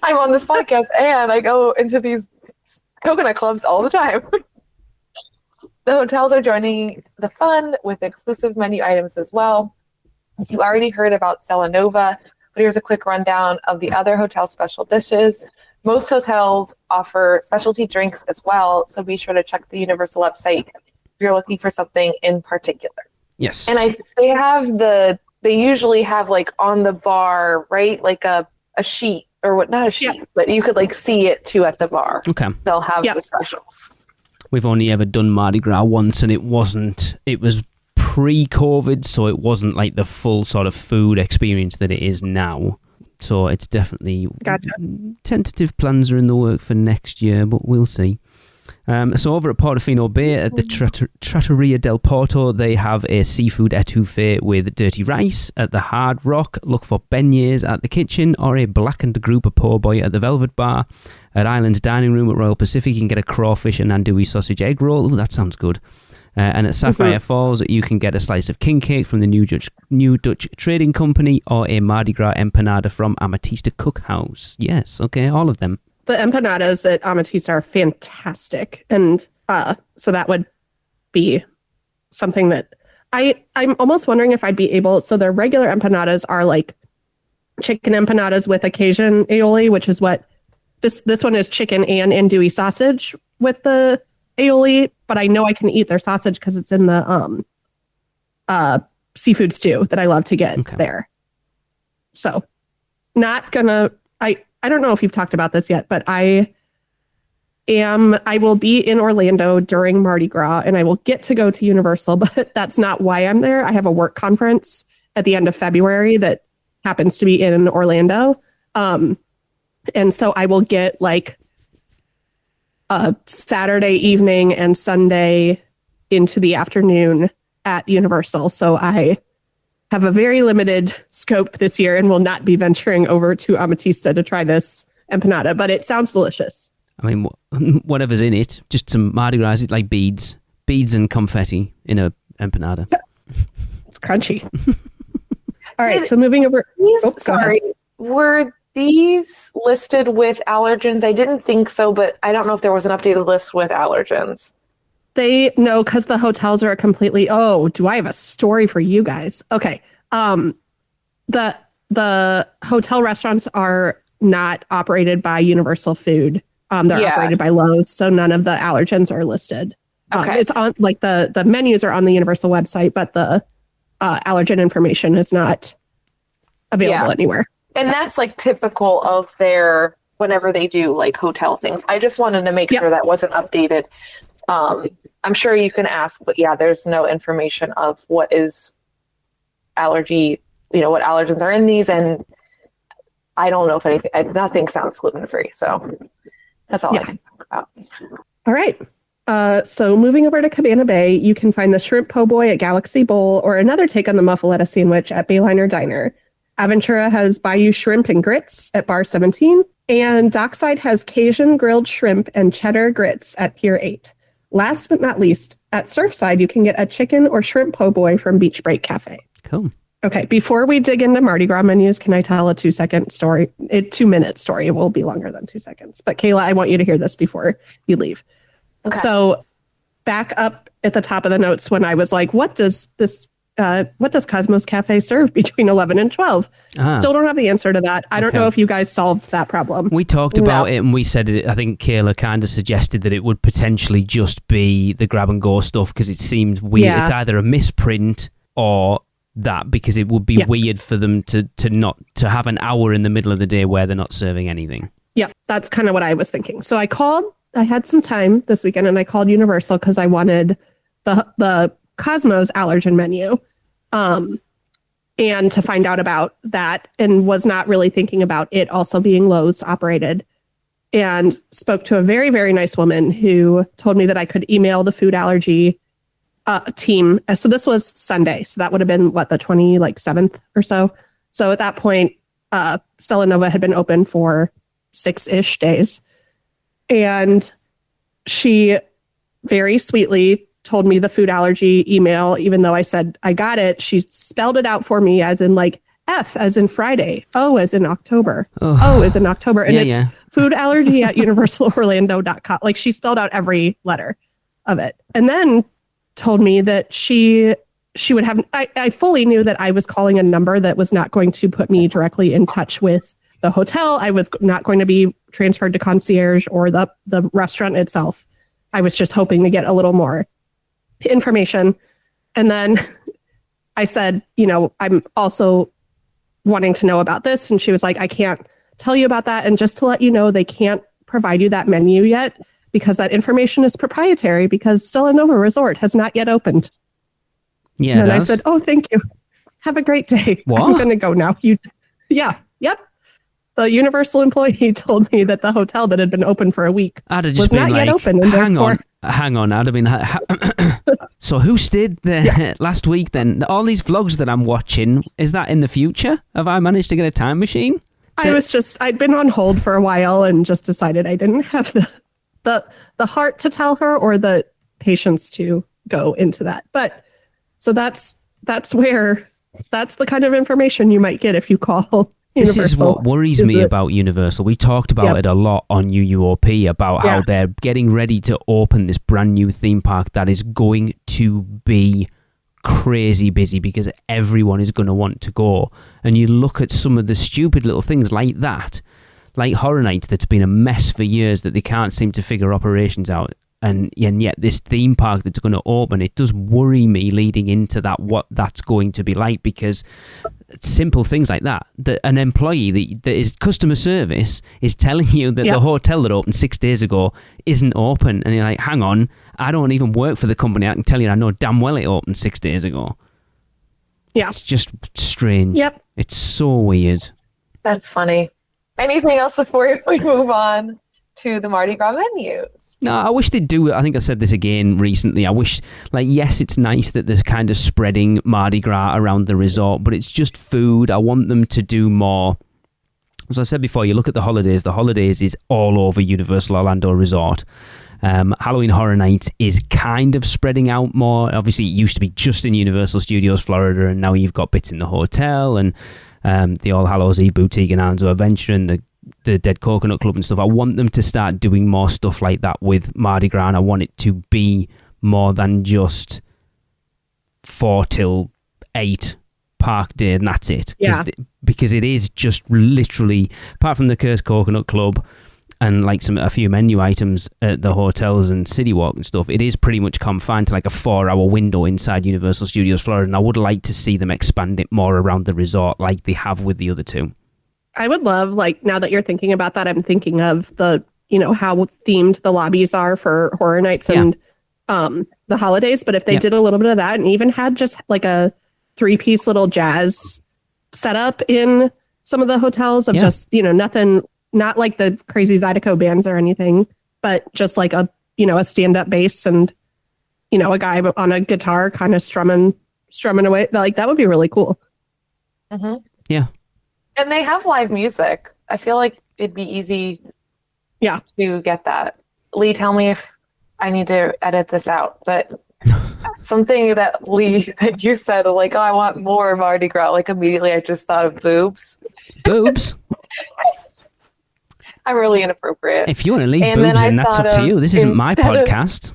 I'm on this podcast and I go into these coconut clubs all the time. The hotels are joining the fun with exclusive menu items as well. You already heard about Stella Nova, but here's a quick rundown of the other hotel special dishes. Most hotels offer specialty drinks as well, so be sure to check the Universal website if you're looking for something in particular. Yes. And they usually have like on the bar, right? Like a sheet or what, not a sheet, but you could like see it too at the bar. Okay. They'll have the specials. We've only ever done Mardi Gras once, and it was pre-COVID, so it wasn't like the full sort of food experience that it is now. So it's definitely tentative plans are in the work for next year, but we'll see. So over at Portofino Bay at the Trattoria del Porto, they have a seafood etouffee with dirty rice. At the Hard Rock, look for beignets at the kitchen or a blackened grouper po' boy at the Velvet Bar. At Island's Dining Room at Royal Pacific, you can get a crawfish and andouille sausage egg roll. Ooh, that sounds good. And at Sapphire Falls, you can get a slice of king cake from the New Dutch Trading Company or a Mardi Gras empanada from Amatista Cookhouse. Yes, okay, all of them. The empanadas at Amatista are fantastic. And so that would be something that I'm almost wondering if I'd be able. So their regular empanadas are like chicken empanadas with occasion aioli, which is what this one is, chicken and andouille sausage with the aioli, but I know I can eat their sausage because it's in the seafood stew that I love to get there. So not gonna, I don't know if you've talked about this yet, but I will be in Orlando during Mardi Gras and I will get to go to Universal, but that's not why I'm there. I have a work conference at the end of February that happens to be in Orlando. And so I will get like Saturday evening and Sunday into the afternoon at Universal. So I have a very limited scope this year and will not be venturing over to Amatista to try this empanada, but it sounds delicious. I mean, whatever's in it, just some Mardi Gras, like beads and confetti in a empanada. It's crunchy. All right, so moving over. Were these listed with allergens? I didn't think so, but I don't know if there was an updated list with allergens. No, because the hotels are completely, do I have a story for you guys? Okay. The hotel restaurants are not operated by Universal Food. They're operated by Lowe's, so none of the allergens are listed. Okay. It's on like the menus are on the Universal website, but the allergen information is not available anywhere. And that's like typical of their whenever they do like hotel things. I just wanted to make sure that wasn't updated. I'm sure you can ask, but yeah, there's no information of what is allergy, what allergens are in these, and I don't know if nothing sounds gluten-free. So that's all I can talk about. All right. So moving over to Cabana Bay, you can find the Shrimp Po' Boy at Galaxy Bowl or another take on the Muffaletta sandwich at Bayliner Diner. Aventura has Bayou Shrimp and Grits at Bar 17. And Dockside has Cajun grilled shrimp and cheddar grits at Pier 8. Last but not least, at Surfside, you can get a chicken or shrimp po' boy from Beach Break Cafe. Cool. Okay, before we dig into Mardi Gras menus, can I tell a 2-second story? A 2-minute story. It will be longer than 2 seconds. But Kayla, I want you to hear this before you leave. Okay. So back up at the top of the notes when I was like, what does Cosmos Cafe serve between 11 and 12? Still don't have the answer to that. I don't know if you guys solved that problem. We talked about it and we said it. I think Kayla kind of suggested that it would potentially just be the grab and go stuff because it seemed weird. Yeah. It's either a misprint or that, because it would be weird for them to have an hour in the middle of the day where they're not serving anything. Yeah, that's kind of what I was thinking. So I had some time this weekend and I called Universal because I wanted the Cosmos allergen menu. And to find out about that, and was not really thinking about it also being Lowe's operated, and spoke to a very, very nice woman who told me that I could email the food allergy team. So this was Sunday. So that would have been the 27th or so. So at that point, Stella Nova had been open for 6-ish days. And she very sweetly told me the food allergy email, even though I said I got it. She spelled it out for me as in F as in Friday, O as in October, O as in October. And it's food allergy at universalorlando.com. She spelled out every letter of it. And then told me that she would have, I fully knew that I was calling a number that was not going to put me directly in touch with the hotel. I was not going to be transferred to concierge or the restaurant itself. I was just hoping to get a little more information. And then I said, I'm also wanting to know about this. And she was like, I can't tell you about that. And just to let you know, they can't provide you that menu yet because that information is proprietary because Stella Nova Resort has not yet opened. Yeah. And I said, oh, thank you. Have a great day. What? I'm going to go now. Yep. The Universal employee told me that the hotel that had been open for a week was not yet open. And hang on. I'd have been. So who stayed there last week then? All these vlogs that I'm watching, is that in the future? Have I managed to get a time machine? I'd been on hold for a while and just decided I didn't have the heart to tell her or the patience to go into that. But so that's the kind of information you might get if you call Universal. This is what worries me about Universal. We talked about it a lot on UUOP about how they're getting ready to open this brand new theme park that is going to be crazy busy because everyone is going to want to go. And you look at some of the stupid little things like that, like Horror Nights, that's been a mess for years that they can't seem to figure operations out. And yet this theme park that's going to open, it does worry me leading into that, what that's going to be like, because simple things like that an employee that is customer service is telling you that the hotel that opened 6 days ago isn't open. And you're like, hang on, I don't even work for the company. I can tell you, I know damn well it opened 6 days ago. Yeah. It's just strange. Yep. It's so weird. That's funny. Anything else before we move on to the Mardi Gras menus? No, I wish they'd do it. I think I said this again recently. I wish, yes, it's nice that they're kind of spreading Mardi Gras around the resort, but it's just food. I want them to do more. As I said before, you look at the holidays is all over Universal Orlando Resort. Halloween Horror Nights is kind of spreading out more. Obviously, it used to be just in Universal Studios Florida, and now you've got bits in the hotel and the All Hallows Eve Boutique and Arndt's Adventure and the Dead Coconut Club and stuff. I want them to start doing more stuff like that with Mardi Gras, and I want it to be more than just 4 till 8 park day and that's it. Yeah. Because it is just literally, apart from the Cursed Coconut Club and like a few menu items at the hotels and City Walk and stuff, it is pretty much confined to like a 4-hour window inside Universal Studios Florida, and I would like to see them expand it more around the resort like they have with the other two. I would love, like, now that you're thinking about that, I'm thinking of the, how themed the lobbies are for horror nights and the holidays. But if they did a little bit of that and even had just like a 3-piece little jazz setup in some of the hotels of just, nothing, not like the crazy Zydeco bands or anything, but just like a stand-up bass and, a guy on a guitar kind of strumming away. Like, that would be really cool. Mm-hmm. Yeah. And they have live music. I feel like it'd be easy to get that. Lee, tell me if I need to edit this out, but something that you said, like, oh, I want more Mardi Gras. Like, immediately I just thought of boobs. Boobs? I'm really inappropriate. If you want to leave boobs in, that's up to you. This isn't my podcast.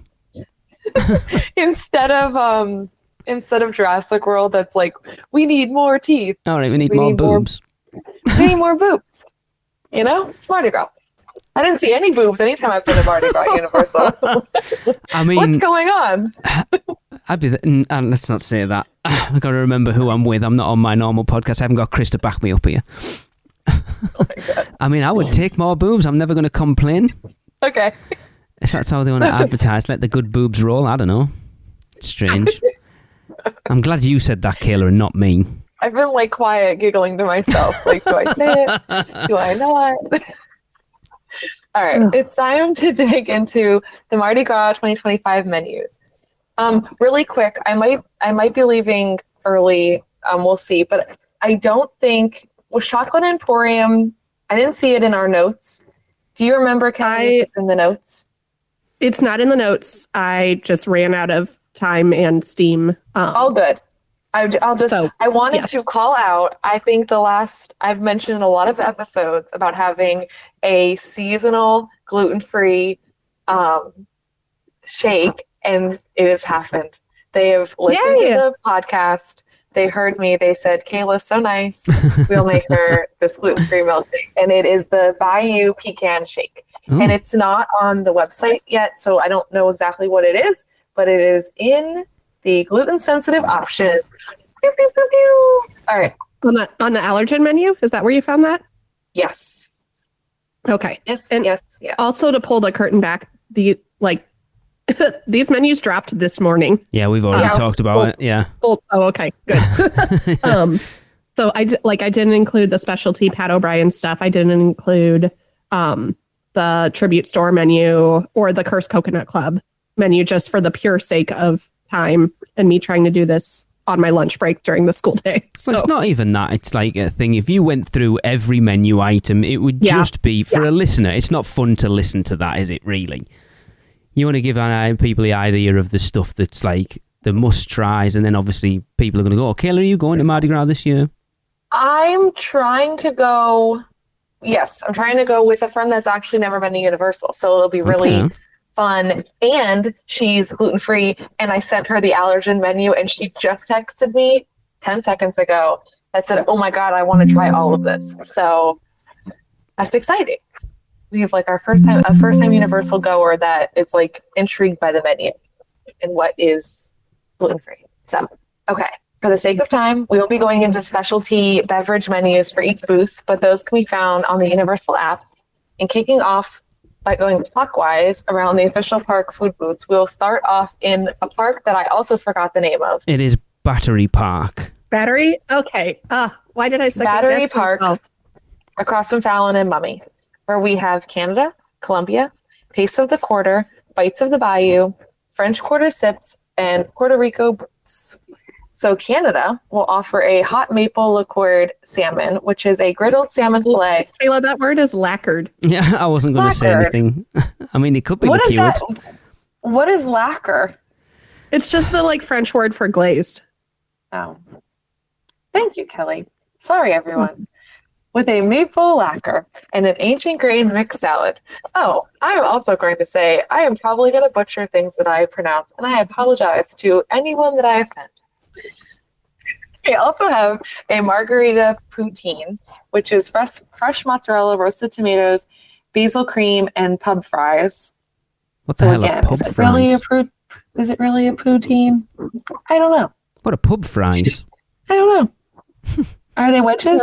Instead of Jurassic World, that's like, we need more teeth. All right, we need more boobs. We need more boobs. It's Mardi Gras. I didn't see any boobs anytime I've been to Mardi Gras Universal. I mean, what's going on? Let's not say that. I've got to remember who I'm with. I'm not on my normal podcast. I haven't got Chris to back me up here. Oh my God. I mean, I would take more boobs. I'm never going to complain. Okay. If that's how they want to advertise, let the good boobs roll. I don't know. It's strange. I'm glad you said that, Kayla, and not me. I've been like quiet, giggling to myself. Like, do I say it? Do I not? All right, it's time to dig into the Mardi Gras 2025 menus. Really quick, I might be leaving early. We'll see, but I don't think was Chocolate Emporium. I didn't see it in our notes. Do you remember, Kelly, in the notes? It's not in the notes. I just ran out of time and steam. All good. I wanted to call out, I think I've mentioned in a lot of episodes about having a seasonal gluten-free shake, and it has happened. They have listened to the podcast. They heard me. They said, Kayla's so nice. We'll make her this gluten-free milkshake. And it is the Bayou Pecan Shake. Ooh. And it's not on the website yet, so I don't know exactly what it is, but it is in the gluten-sensitive options. Pew, pew, pew, pew. All right. On the allergen menu? Is that where you found that? Yes. Okay. Yes, and yes. Also, to pull the curtain back, these menus dropped this morning. Yeah, we've already talked about it. Yeah. Okay. Good. So I didn't include the specialty Pat O'Brien stuff. I didn't include the tribute store menu or the Cursed Coconut Club menu, just for the pure sake of time and me trying to do this on my lunch break during the school day. So it's not even that. It's like a thing. If you went through every menu item, it would just be, for a listener, it's not fun to listen to that, is it really? You want to give people the idea of the stuff that's like the must tries, and then obviously people are going to go, Kayla, are you going to Mardi Gras this year? I'm trying to go. Yes, I'm trying to go with a friend that's actually never been to Universal. So it'll be really fun. And she's gluten-free. And I sent her the allergen menu, and she just texted me 10 seconds ago that said, oh my God, I want to try all of this. So that's exciting. We have like a first time Universal goer that is like intrigued by the menu and what is gluten-free. So, okay. For the sake of time, we will be going into specialty beverage menus for each booth, but those can be found on the Universal app. And kicking off by going clockwise around the official park food booths, we'll start off in a park that I also forgot the name of. It is Battery Park. Battery? Okay. Why did I say Battery Park, across from Fallon and Mummy, where we have Canada, Colombia, Taste of the Quarter, Bites of the Bayou, French Quarter Sips, and Puerto Rico Boots. So Canada will offer a hot maple liqueured salmon, which is a griddled salmon fillet. Kayla, that word is lacquered. Yeah, I wasn't going to say anything. I mean, it could be liqueured. What is lacquer? It's just the French word for glazed. Oh. Thank you, Kelly. Sorry, everyone. With a maple lacquer and an ancient grain mixed salad. Oh, I'm also going to say I am probably going to butcher things that I pronounce, and I apologize to anyone that I offend. We also have a margarita poutine, which is fresh mozzarella, roasted tomatoes, basil cream, and pub fries. What the hell are pub is fries? Is it really a poutine? I don't know. What are pub fries? I don't know. Are they wedges?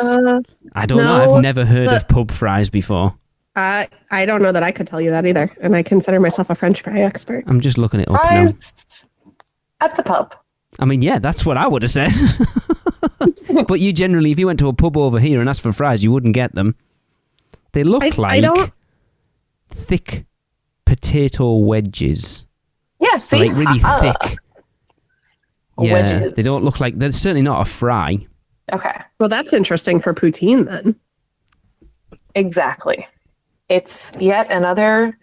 I don't know. I've never heard of pub fries before. I don't know that I could tell you that either, and I consider myself a French fry expert. I'm just looking it up now. Fries at the pub. I mean, yeah, that's what I would have said. But you generally, if you went to a pub over here and asked for fries, you wouldn't get them. They look thick potato wedges. Yeah, see? Like really thick. Yeah, wedges. They don't look like... They're certainly not a fry. Okay. Well, that's interesting for poutine then. Exactly. It's yet another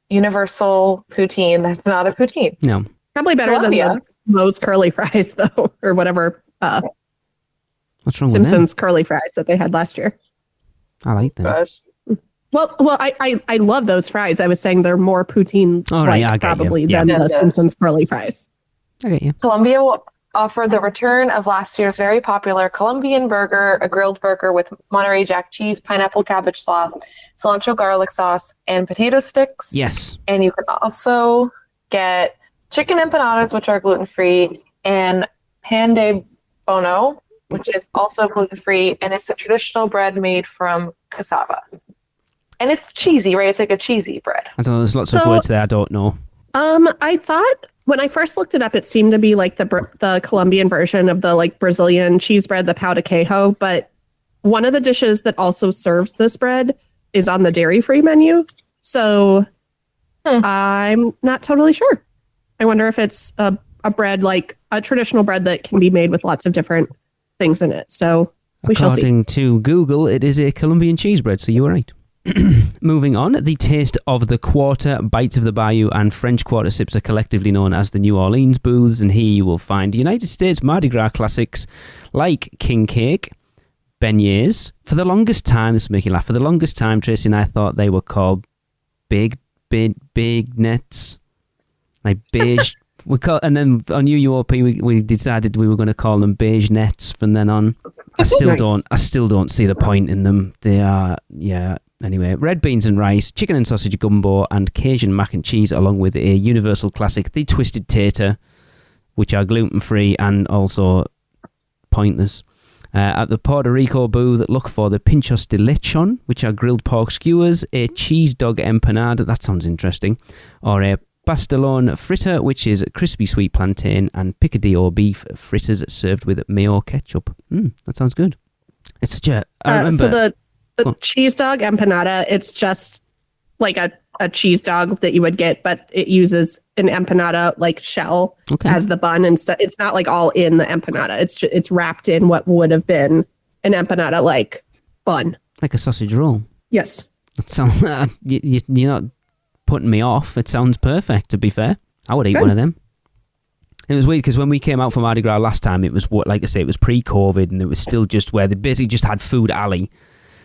universal poutine that's not a poutine. No. Probably better than the Moe's curly fries, though, or whatever What's wrong Simpsons curly fries that they had last year. I like them. Gosh. Well, I love those fries. I was saying they're more poutine probably than the Simpsons curly fries. I get you. Colombia will offer the return of last year's very popular Colombian burger, a grilled burger with Monterey Jack cheese, pineapple cabbage slaw, cilantro garlic sauce, and potato sticks. Yes. And you can also get chicken empanadas, which are gluten-free, and pan de bono, which is also gluten-free, and it's a traditional bread made from cassava. And it's cheesy, right? It's like a cheesy bread. So there's lots of words there I don't know. I thought when I first looked it up, it seemed to be like the Colombian version of the like Brazilian cheese bread, the pão de queijo. But one of the dishes that also serves this bread is on the dairy-free menu. So I'm not totally sure. I wonder if it's a bread, like a traditional bread that can be made with lots of different things in it. So we shall see. According to Google, it is a Colombian cheese bread, so you were right. Moving on, the taste of the quarter, bites of the bayou, and French quarter sips are collectively known as the New Orleans booths, and here you will find United States Mardi Gras classics like king cake, beignets. For the longest time, this will make you laugh, for the longest time, Tracy and I thought they were called big nets, like beige. And then on UUOP, we decided we were going to call them beige nets from then on. I still don't see the point in them. They are, Anyway, red beans and rice, chicken and sausage gumbo, and Cajun mac and cheese, along with a universal classic, the twisted tater, which are gluten-free and also pointless. At the Puerto Rico booth, look for the pinchos de lechon, which are grilled pork skewers, a cheese dog empanada, that sounds interesting, or a pastelón fritter, which is crispy sweet plantain, and picadillo beef fritters served with mayo ketchup. That sounds good. It's such a... I remember... So the cheese dog empanada, it's just like a cheese dog that you would get, but it uses an empanada like shell as the bun and stuff. It's not like all in the empanada. It's wrapped in what would have been an empanada like bun. Like a sausage roll. Yes. That sounds, you're not putting me off. It sounds perfect, to be fair. I would eat one of them. It was weird because when we came out for Mardi Gras last time, it was, like I say, it was pre-COVID, and it was still just where they basically just had Food Alley.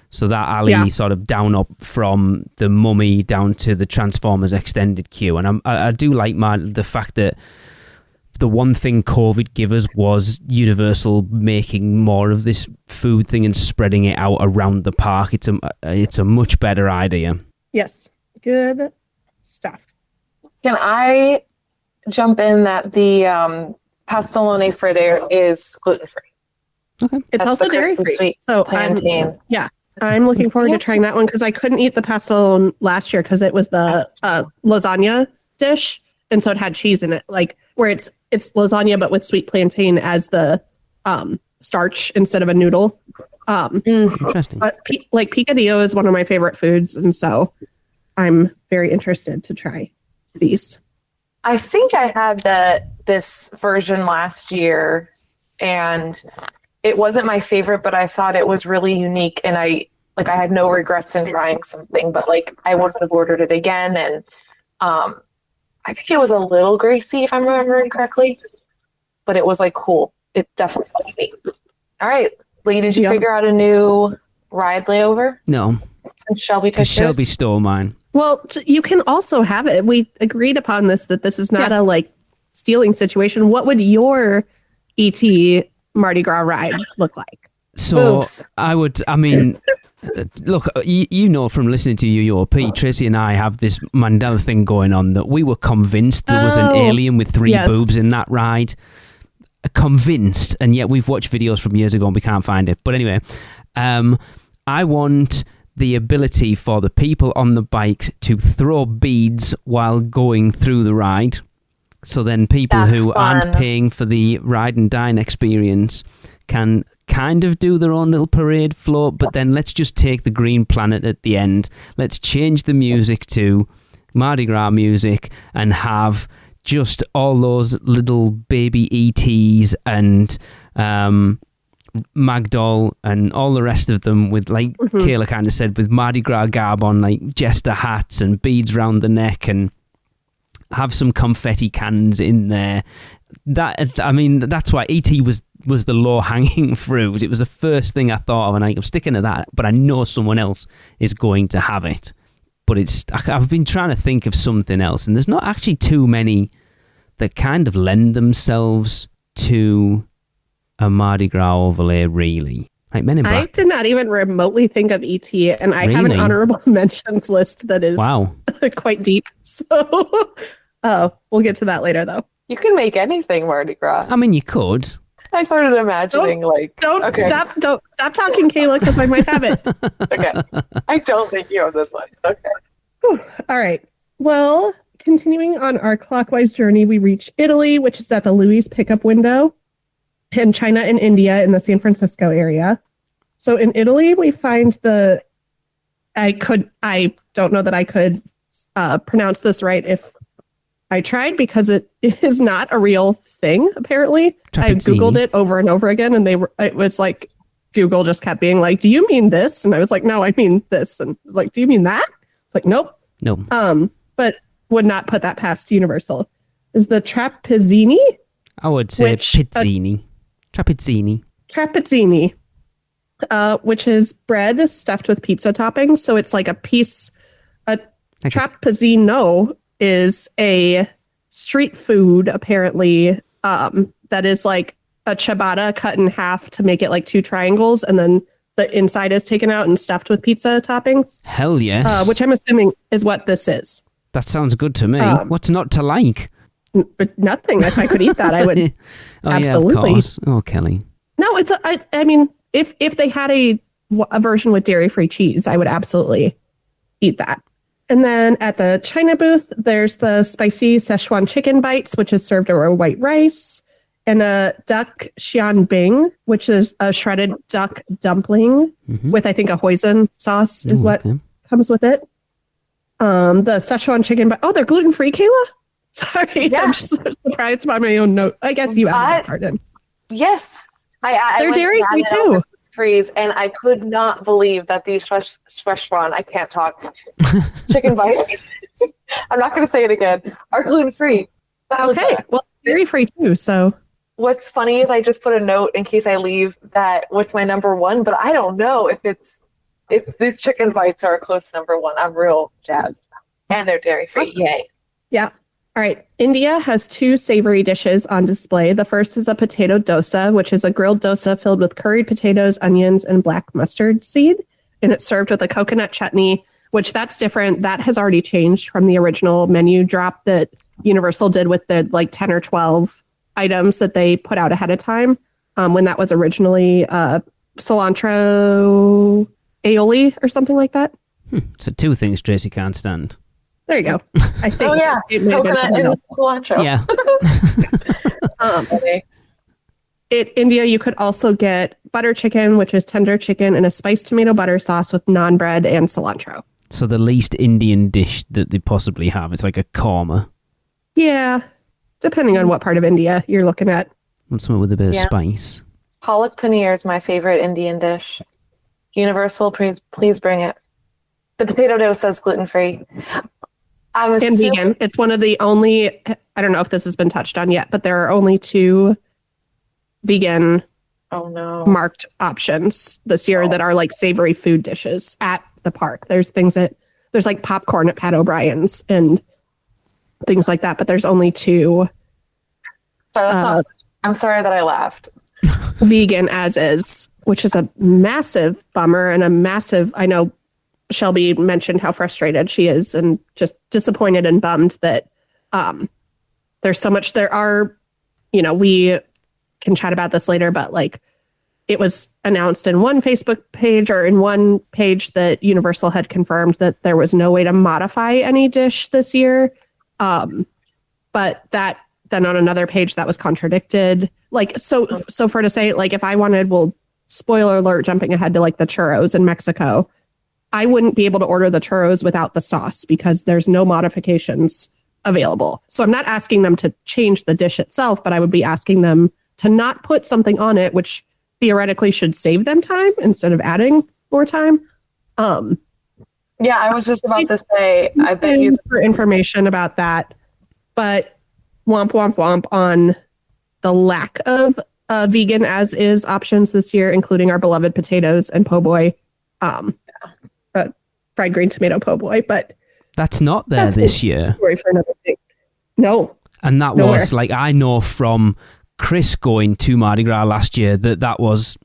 So that alley sort of down up from the Mummy down to the Transformers extended queue. And I do like the fact that the one thing COVID gave us was Universal making more of this food thing and spreading it out around the park. It's a much better idea. Yes. Good stuff. Can I jump in that the pastelone fritter is gluten-free? Okay. It's also dairy-free. So plantain. I'm looking forward to trying that one because I couldn't eat the pastelone last year because it was the lasagna dish, and so it had cheese in it, like where it's lasagna but with sweet plantain as the starch instead of a noodle. Interesting. Like picadillo is one of my favorite foods, and so I'm very interested to try these. I think I had this version last year, and it wasn't my favorite, but I thought it was really unique, and I had no regrets in trying something, but I would have ordered it again, and I think it was a little greasy if I'm remembering correctly, but it was cool. It definitely helped me. All right, Lee, did you figure out a new ride layover? No. Since Shelby took Shelby stole mine. Well, you can also have it. We agreed upon this, that this is not a stealing situation. What would your ET Mardi Gras ride look like? So I Look, you know from listening to UUOP, Tracy and I have this Mandela thing going on that we were convinced there was an alien with 3 boobs in that ride. Convinced, and yet we've watched videos from years ago and we can't find it. But anyway, I want the ability for the people on the bikes to throw beads while going through the ride. So then people who aren't paying for the ride and dine experience can kind of do their own little parade float, but then let's just take the green planet at the end. Let's change the music to Mardi Gras music and have just all those little baby ETs and Magdoll and all the rest of them with, like Kayla kind of said, with Mardi Gras garb on, like jester hats and beads round the neck, and have some confetti cannons in there. That's why ET was the low-hanging fruit. It was the first thing I thought of, and I'm sticking to that, but I know someone else is going to have it. But I've been trying to think of something else, and there's not actually too many that kind of lend themselves to a Mardi Gras overlay, really. Like Men in Black. I did not even remotely think of ET, and I have an honorable mentions list that is quite deep. So, we'll get to that later, though. You can make anything Mardi Gras. I mean, you could. I started imagining Don't stop talking, Kayla, because I might have it. Okay. I don't think you have this one. Okay. Whew. All right. Well, continuing on our clockwise journey, we reach Italy, which is at the Louis pickup window, and China and India in the San Francisco area. So in Italy, we find I don't know that I could pronounce this right if I tried, because it is not a real thing, apparently. I Googled it over and over again, and it was like, Google just kept being like, do you mean this? And I was like, no, I mean this. And it was like, do you mean that? It's like, nope. No. But would not put that past Universal. Is the trapezzini? I would say pizzini. Trapezzini. Trapezzini, which is bread stuffed with pizza toppings. So it's like a piece. Trapezzino is a street food, apparently, that is like a ciabatta cut in half to make it like 2 triangles, and then the inside is taken out and stuffed with pizza toppings. Hell yes. Which I'm assuming is what this is. That sounds good to me. What's not to like? But nothing. If I could eat that, I would absolutely. Yeah, of course. Oh, Kelly. No, I mean, if they had a version with dairy-free cheese, I would absolutely eat that. And then at the China booth, there's the spicy Szechuan chicken bites, which is served over white rice, and a duck xianbing, which is a shredded duck dumpling with, I think, a hoisin sauce is what comes with it. The Szechuan chicken bite. Oh, they're gluten-free, Kayla? Sorry, yeah. I'm just surprised by my own note. I guess you added that part in. Yes. They're dairy-free, too. Freeze, and I could not believe that these Szechuan, I can't talk, chicken bites, I'm not going to say it again, are gluten-free. Okay, well, dairy-free too, so. What's funny is I just put a note in case I leave that what's my number one, but I don't know if these chicken bites are a close number one. I'm real jazzed. And they're dairy-free, awesome. Yay. Yeah. All right. India has 2 savory dishes on display. The first is a potato dosa, which is a grilled dosa filled with curried potatoes, onions, and black mustard seed. And it's served with a coconut chutney, which that's different. That has already changed from the original menu drop that Universal did with the like 10 or 12 items that they put out ahead of time. When that was originally cilantro aioli or something like that. So 2 things Tracy can't stand. There you go. I think. Oh yeah, coconut and cilantro. Yeah. In India, you could also get butter chicken, which is tender chicken, and a spiced tomato butter sauce with naan bread and cilantro. So the least Indian dish that they possibly have. It's like a korma. Yeah, depending on what part of India you're looking at. Want something with a bit of spice. Palak paneer is my favorite Indian dish. Universal, please bring it. The potato dosa is gluten-free. And vegan. It's one of the only, I don't know if this has been touched on yet, but there are only 2 vegan marked options this year that are like savory food dishes at the park. There's like popcorn at Pat O'Brien's and things like that, but there's only 2. I'm sorry that I laughed. vegan as is, which is a massive bummer and a massive, I know Shelby mentioned how frustrated she is and just disappointed and bummed that there's so much. There are, we can chat about this later, but like it was announced in one Facebook page or in one page that Universal had confirmed that there was no way to modify any dish this year. But that then on another page that was contradicted. Like, so for to say, like, if I wanted, well, spoiler alert, jumping ahead to like the churros in Mexico, I wouldn't be able to order the churros without the sauce because there's no modifications available. So I'm not asking them to change the dish itself, but I would be asking them to not put something on it, which theoretically should save them time instead of adding more time. Yeah, I was just about to say, I bet you for information about that, but womp womp womp on the lack of vegan as is options this year, including our beloved potatoes and po' boy, fried green tomato po' boy. But that's not there this year. Story for another thing. No, and that nowhere. Was like, I know from Chris going to Mardi Gras last year that was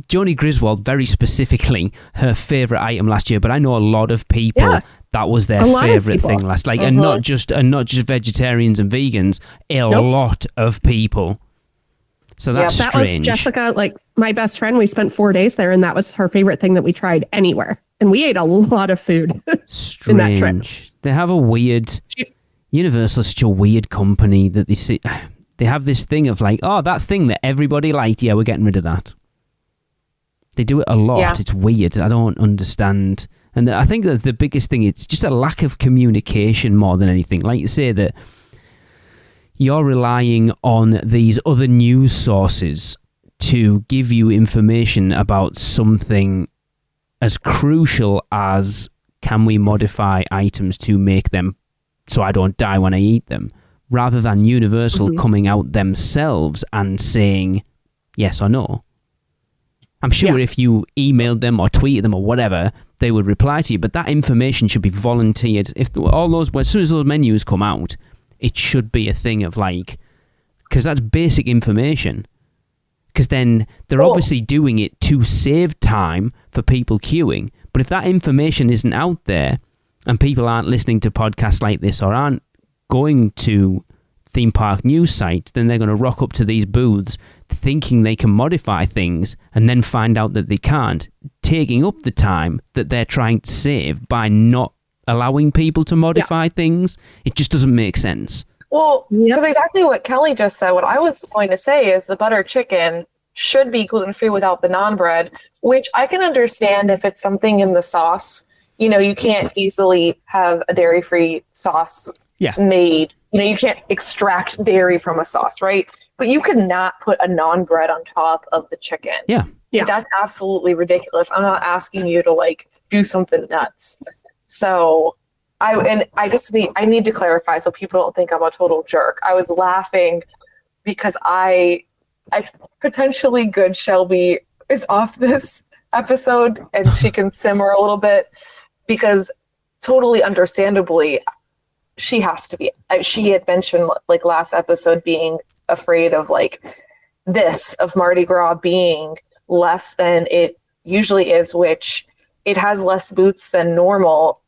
Joni Griswold very specifically her favorite item last year, but I know a lot of people that was their favorite thing last, like, and not just vegetarians and vegans, lot of people. So that's strange. That was Jessica, like my best friend. We spent 4 days there, and that was her favorite thing that we tried anywhere. And we ate a lot of food in that trip. They have a weird. Universal is such a weird company that they see. They have this thing of like, oh, that thing that everybody liked, yeah, we're getting rid of that. They do it a lot. Yeah. It's weird. I don't understand. And I think that the biggest thing, it's just a lack of communication more than anything. Like you say that you're relying on these other news sources to give you information about something as crucial as, can we modify items to make them so I don't die when I eat them? Rather than Universal coming out themselves and saying yes or no. I'm sure if you emailed them or tweeted them or whatever, they would reply to you, but that information should be volunteered. If all those, as soon as those menus come out, it should be a thing of like, because that's basic information. Because then they're obviously doing it to save time for people queuing. But if that information isn't out there and people aren't listening to podcasts like this or aren't going to theme park news sites, then they're going to rock up to these booths thinking they can modify things and then find out that they can't, taking up the time that they're trying to save by not allowing people to modify things. It just doesn't make sense. Well, because exactly what Kelly just said, what I was going to say is the butter chicken should be gluten-free without the naan bread, which I can understand if it's something in the sauce. You can't easily have a dairy-free sauce made. You can't extract dairy from a sauce, right? But you could not put a naan bread on top of the chicken. Yeah. That's absolutely ridiculous. I'm not asking you to like do something nuts. So I need to clarify so people don't think I'm a total jerk. I was laughing because it's potentially good Shelby is off this episode and she can simmer a little bit because totally understandably she has to be. She had mentioned like last episode being afraid of like this, of Mardi Gras being less than it usually is, which it has less booths than normal.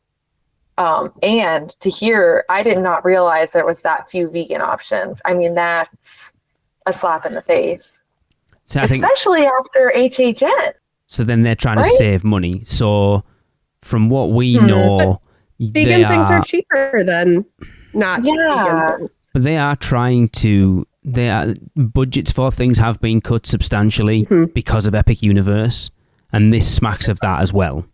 And to hear, I did not realize there was that few vegan options. I mean, that's a slap in the face, so especially after HHN. So then they're trying to save money. So from what we know, vegan things are cheaper than not vegan things. But they are trying to. Budgets for things have been cut substantially because of Epic Universe, and this smacks of that as well.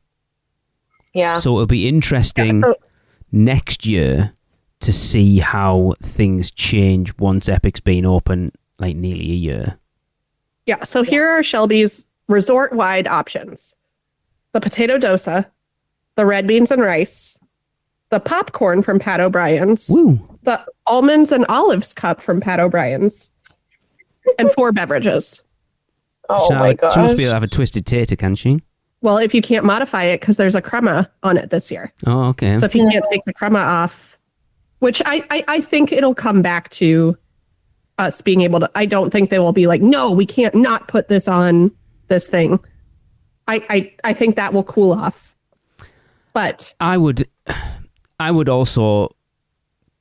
Yeah. So it'll be interesting next year to see how things change once Epic's been open like nearly a year. Yeah. So here are Shelby's resort-wide options: the potato dosa, the red beans and rice, the popcorn from Pat O'Brien's, the almonds and olives cup from Pat O'Brien's, and 4 beverages. Oh my gosh. She must be able to have a twisted tater, can she? Well, if you can't modify it, because there's a crema on it this year. Oh, okay. So if you can't take the crema off, which I think it'll come back to us being able to. I don't think they will be like, no, we can't not put this on this thing. I think that will cool off. But I would also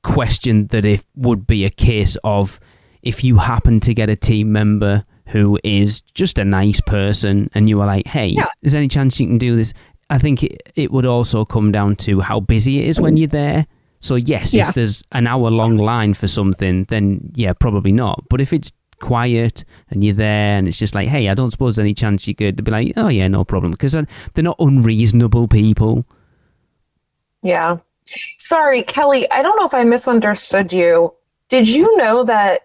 question that it would be a case of if you happen to get a team member who is just a nice person and you are like, hey, is there any chance you can do this? I think it would also come down to how busy it is when you're there. So yes, if there's an hour-long line for something, then yeah, probably not. But if it's quiet and you're there and it's just like, hey, I don't suppose there's any chance you could, they'd be like, oh yeah, no problem. Because they're not unreasonable people. Yeah. Sorry, Kelly, I don't know if I misunderstood you. Did you know that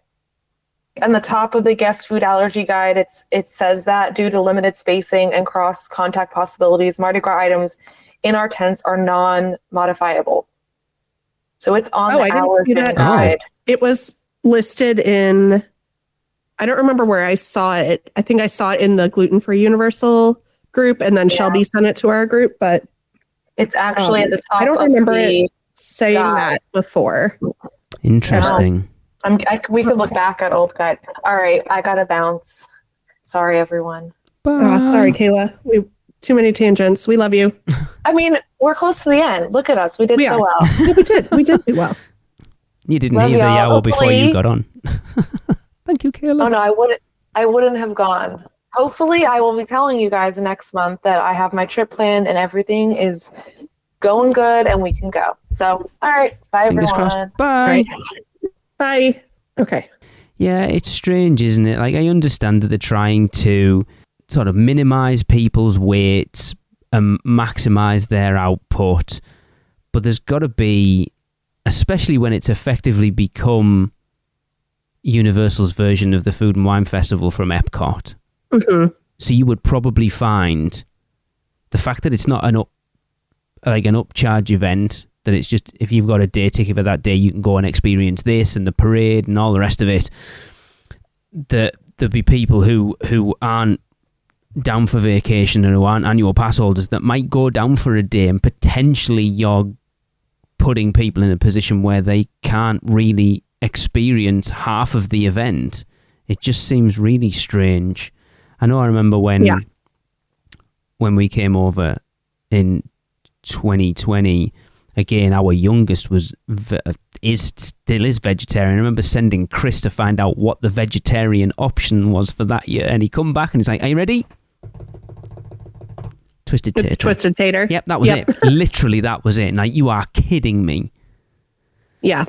on the top of the guest food allergy guide, it says that due to limited spacing and cross-contact possibilities, Mardi Gras items in our tents are non-modifiable. So it's on the allergen guide. It was listed in, I don't remember where I saw it. I think I saw it in the Gluten-Free Universal group, and then Shelby sent it to our group, but it's actually at the top. I don't remember it saying that before. Interesting. We could look back at old guides. All right, I gotta bounce. Sorry, everyone. Oh, sorry, Kayla. Too many tangents. We love you. I mean, we're close to the end. Look at us. We did so well. Yeah, we did. We did do well. You didn't hear the hour before you got on. Thank you, Kayla. Oh no, I wouldn't have gone. Hopefully, I will be telling you guys next month that I have my trip planned and everything is going good and we can go. So, all right. Bye, Fingers everyone. Crossed. Bye. Bye. Okay. Yeah, it's strange, isn't it? Like, I understand that they're trying to sort of minimize people's weights and maximize their output, but there's got to be, especially when it's effectively become Universal's version of the Food and Wine Festival from Epcot. Mm-hmm. So you would probably find the fact that it's not an upcharge event, that it's just, if you've got a day ticket for that day, you can go and experience this and the parade and all the rest of it, that there'll be people who aren't down for vacation and who aren't annual pass holders that might go down for a day, and potentially you're putting people in a position where they can't really experience half of the event. It just seems really strange. I know I remember when we came over in 2020, again, our youngest still is vegetarian. I remember sending Chris to find out what the vegetarian option was for that year, and he come back and he's like, are you ready? Twisted tater. Twisted tater. Yep, that was it. Literally, that was it. Now, you are kidding me. Yeah.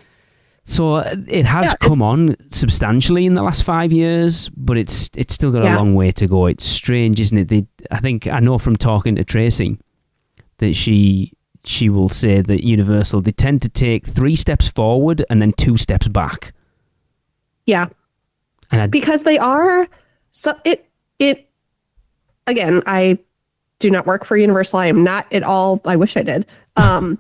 So it has come on substantially in the last 5 years, but it's still got a long way to go. It's strange, isn't it? I know from talking to Tracy that she will say that Universal, they tend to take 3 steps forward and then 2 steps back. Yeah. Because they are, so it again, I do not work for Universal. I am not at all, I wish I did, part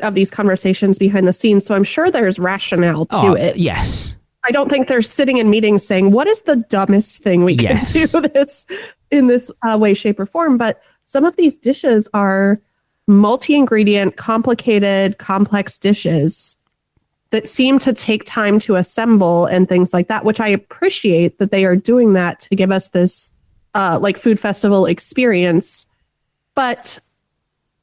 of these conversations behind the scenes. So I'm sure there's rationale to it. Yes. I don't think they're sitting in meetings saying, what is the dumbest thing we can do this in this way, shape, or form? But some of these dishes are multi-ingredient, complicated, complex dishes that seem to take time to assemble and things like that, which I appreciate that they are doing that to give us this like food festival experience. But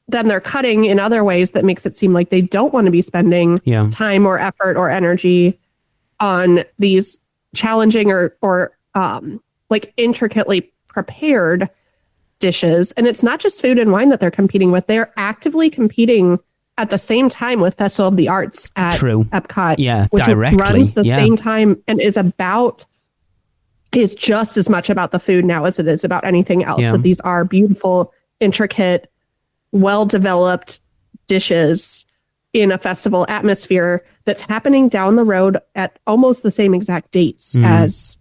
then they're cutting in other ways that makes it seem like they don't want to be spending time or effort or energy on these challenging or like intricately prepared dishes. And it's not just food and wine that they're competing with. They're actively competing at the same time with Festival of the Arts at Epcot, which runs the same time and is just as much about the food now as it is about anything else. That these are beautiful, intricate, well-developed dishes in a festival atmosphere that's happening down the road at almost the same exact dates as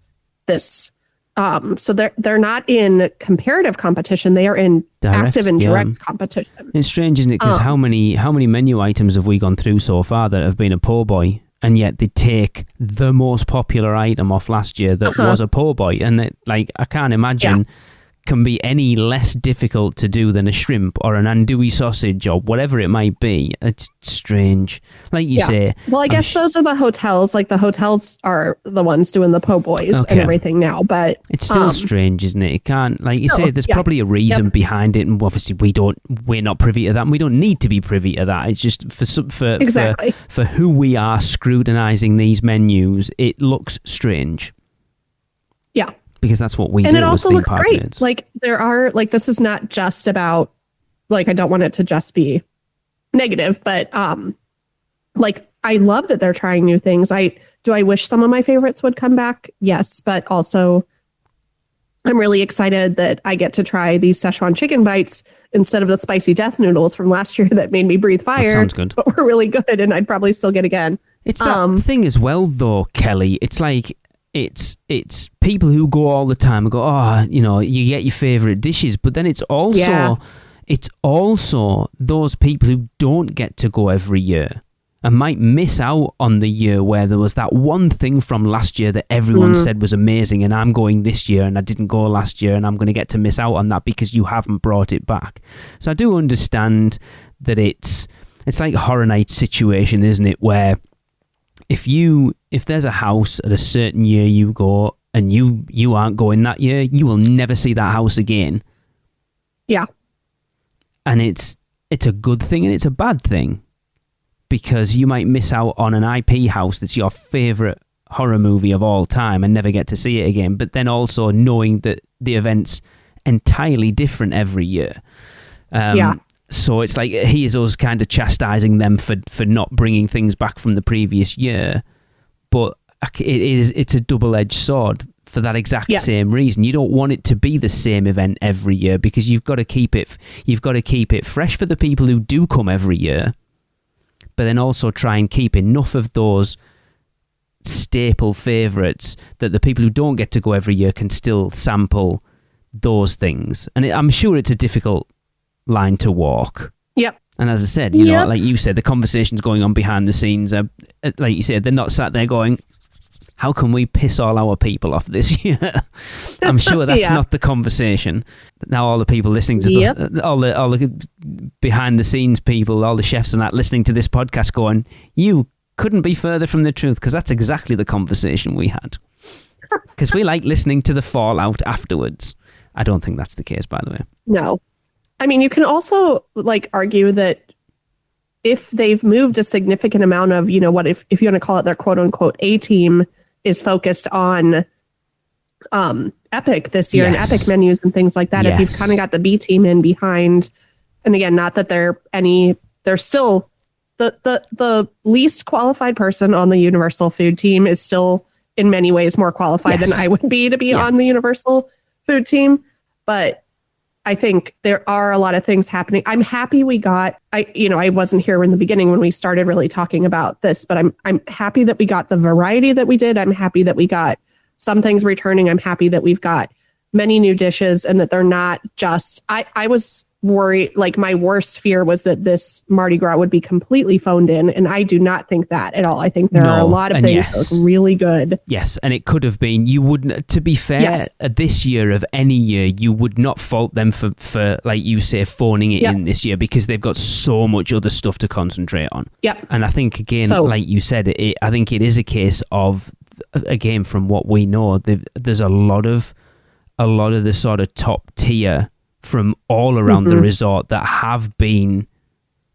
this. So they're not in comparative competition. They are in active and direct competition. It's strange, isn't it? Because how many menu items have we gone through so far that have been a po' boy, and yet they take the most popular item off last year that was a po' boy, and I can't imagine can be any less difficult to do than a shrimp or an andouille sausage or whatever it might be. It's strange. Like you say. Well, I guess those are the hotels. Like the hotels are the ones doing the po' boys and everything now. But it's still strange, isn't it? It can't, like you say, there's probably a reason behind it. And obviously we're not privy to that. And we don't need to be privy to that. It's just for who we are scrutinizing these menus, it looks strange. Yeah. Because that's what we do. And it also looks great. Nerds. Like there are, like, this is not just about, like, I don't want it to just be negative, but like I love that they're trying new things. I wish some of my favorites would come back? Yes, but also I'm really excited that I get to try these Szechuan chicken bites instead of the spicy death noodles from last year that made me breathe fire. That sounds good. But were really good, and I'd probably still get again. It's that thing as well, though, Kelly. It's like it's people who go all the time and go, oh, you know, you get your favorite dishes, but then it's also those people who don't get to go every year and might miss out on the year where there was that one thing from last year that everyone said was amazing, and I'm going this year and I didn't go last year, and I'm going to get to miss out on that because you haven't brought it back. So I do understand that it's like a Horror Night situation, isn't it, where if there's a house at a certain year you go and you aren't going that year, you will never see that house again. Yeah. And it's a good thing and it's a bad thing, because you might miss out on an IP house that's your favourite horror movie of all time and never get to see it again. But then also knowing that the event's entirely different every year. So it's like here's us kind of chastising them for not bringing things back from the previous year. But it's a double-edged sword for that exact same reason. You don't want it to be the same event every year, because you've got to keep it fresh for the people who do come every year, but then also try and keep enough of those staple favourites that the people who don't get to go every year can still sample those things. And I'm sure it's a difficult line to walk. Yep. And as I said, you know, like you said, the conversations going on behind the scenes are, like you said, they're not sat there going, how can we piss all our people off this year? I'm sure that's not the conversation. Now all the people listening to all the behind the scenes people, all the chefs and that listening to this podcast going, you couldn't be further from the truth, because that's exactly the conversation we had. Because we like listening to the fallout afterwards. I don't think that's the case, by the way. No. I mean, you can also like argue that if they've moved a significant amount of, you know, what if you want to call it their quote unquote A team is focused on Epic this year and Epic menus and things like that. If you've kind of got the B team in behind, and again, not that they're still the least qualified person on the Universal food team is still in many ways more qualified than I would be to be on the Universal food team. But I think there are a lot of things happening. I'm happy we got, I wasn't here in the beginning when we started really talking about this, but I'm happy that we got the variety that we did. I'm happy that we got some things returning. I'm happy that we've got many new dishes and that they're not just, I was worried, like my worst fear was that this Mardi Gras would be completely phoned in, and I do not think that at all. I think there are a lot of things that look really good. Yes, and it could have been. You wouldn't, to be fair, this year of any year, you would not fault them for like you say, phoning it in this year, because they've got so much other stuff to concentrate on. Yep. And I think, again, like you said, I think it is a case of, again, from what we know, there's a lot of the sort of top tier from all around the resort that have been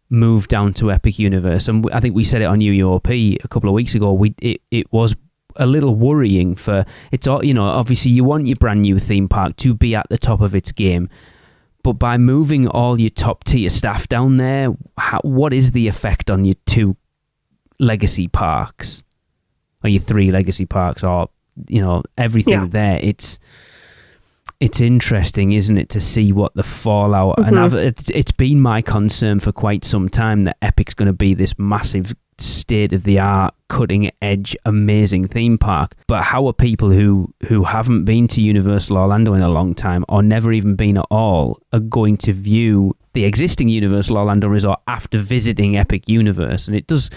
moved down to Epic Universe. And I think we said it on UUOP a couple of weeks ago. It was a little worrying for it's all, you know, obviously you want your brand new theme park to be at the top of its game, but by moving all your top tier staff down there, what is the effect on your two legacy parks or your three legacy parks, or, you know, everything there? It's interesting, isn't it, to see what the fallout... And it's been my concern for quite some time that Epic's going to be this massive state-of-the-art, cutting-edge, amazing theme park. But how are people who haven't been to Universal Orlando in a long time, or never even been at all, are going to view the existing Universal Orlando resort after visiting Epic Universe? And it does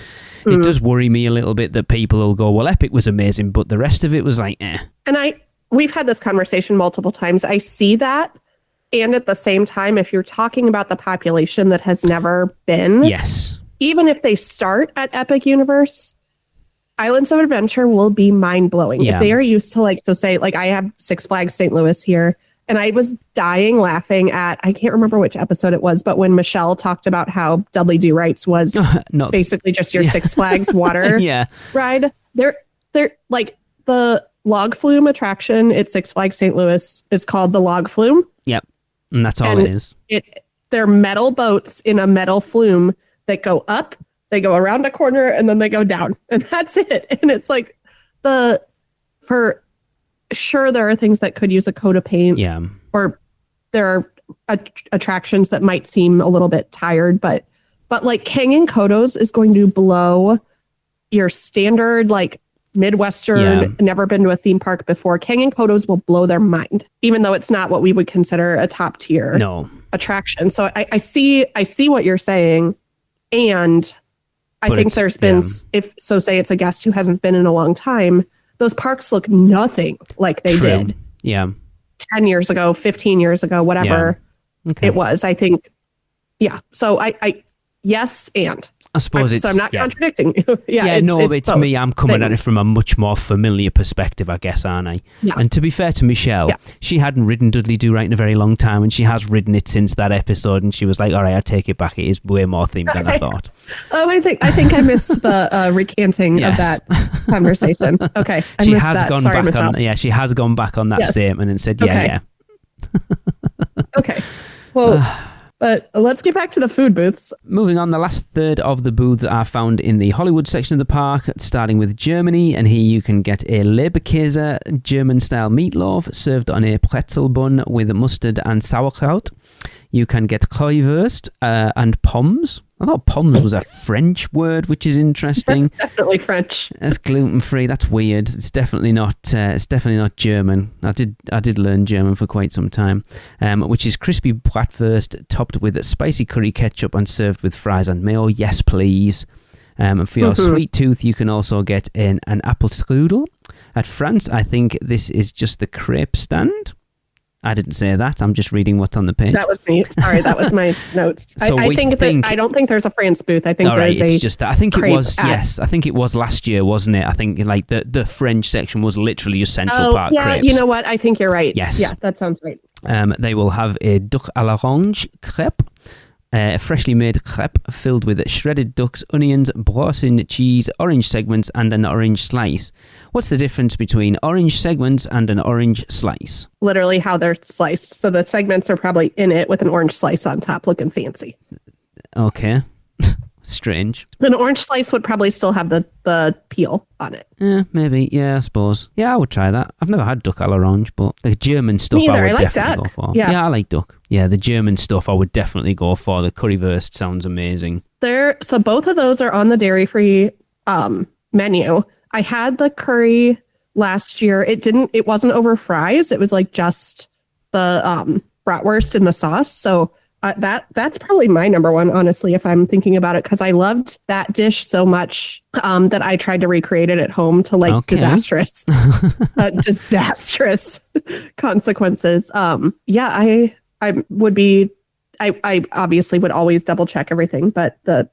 worry me a little bit that people will go, well, Epic was amazing, but the rest of it was like, eh. And we've had this conversation multiple times. I see that, And at the same time, if you're talking about the population that has never been, yes, even if they start at Epic Universe, Islands of Adventure will be mind-blowing. Yeah. If they are used to say I have Six Flags St. Louis here, and I was dying laughing at, I can't remember which episode it was, but when Michelle talked about how Dudley Do Rights was basically just your Six Flags water ride. They're like the log flume attraction at Six Flags St. Louis is called the log flume. Yep. And that's all it is. They're metal boats in a metal flume that go up, they go around a corner, and then they go down. And that's it. And it's like for sure there are things that could use a coat of paint. Yeah. Or there are attractions that might seem a little bit tired, but like Kangen Kodos is going to blow your standard like Midwestern, never been to a theme park before. Kangen Kodos will blow their mind, even though it's not what we would consider a top tier attraction. So I see what you're saying. And I think there's been, say it's a guest who hasn't been in a long time, those parks look nothing like they did. Yeah. 10 years ago, 15 years ago, whatever it was, I think. Yeah. So I yes. And I suppose so I'm not contradicting you. It's me. I'm coming at it from a much more familiar perspective, I guess, aren't I? Yeah. And to be fair to Michelle, she hadn't ridden Dudley Do Right in a very long time, and she has ridden it since that episode. And she was like, "All right, I take it back. It is way more themed than I thought." Oh, I think I missed the recanting of that conversation. Okay, she has gone back on. She has gone back on that statement and said, "Yeah." Okay. Well. But let's get back to the food booths. Moving on, the last third of the booths are found in the Hollywood section of the park, starting with Germany. And here you can get a Leberkäse German-style meatloaf served on a pretzel bun with mustard and sauerkraut. You can get Currywurst and Pommes. I thought Pommes was a French word, which is interesting. That's definitely French. It's gluten-free. That's weird. It's definitely not. It's definitely not German. I did learn German for quite some time. Which is crispy bratwurst topped with spicy curry ketchup and served with fries and mayo. Yes, please. And for your sweet tooth, you can also get an apple strudel. At France, I think this is just the crepe stand. I didn't say that. I'm just reading what's on the page. That was me. Sorry, that was my notes. So I don't think there's a France booth. I think there's it's just that. I think it was. Yes, I think it was last year, wasn't it? I think like the French section was literally just Central Park crepes. You know what? I think you're right. Yes. Yeah, that sounds right. They will have a duck à l'orange crepe. A freshly made crepe filled with shredded ducks, onions, brossine cheese, orange segments, and an orange slice. What's the difference between orange segments and an orange slice? Literally how they're sliced. So the segments are probably in it with an orange slice on top looking fancy. Okay. Strange. An orange slice would probably still have the peel on it. Maybe. Yeah, I suppose. Yeah, I would try that. I've never had duck à l'orange, but the German stuff I would definitely go for. Yeah, I like duck. Yeah, the German stuff I would definitely go for. The currywurst sounds amazing. So both of those are on the dairy-free menu. I had the curry last year. It wasn't over fries. It was like just the bratwurst in the sauce. So that's probably my number one, honestly, if I'm thinking about it, because I loved that dish so much that I tried to recreate it at home to disastrous consequences. I obviously would always double check everything, but a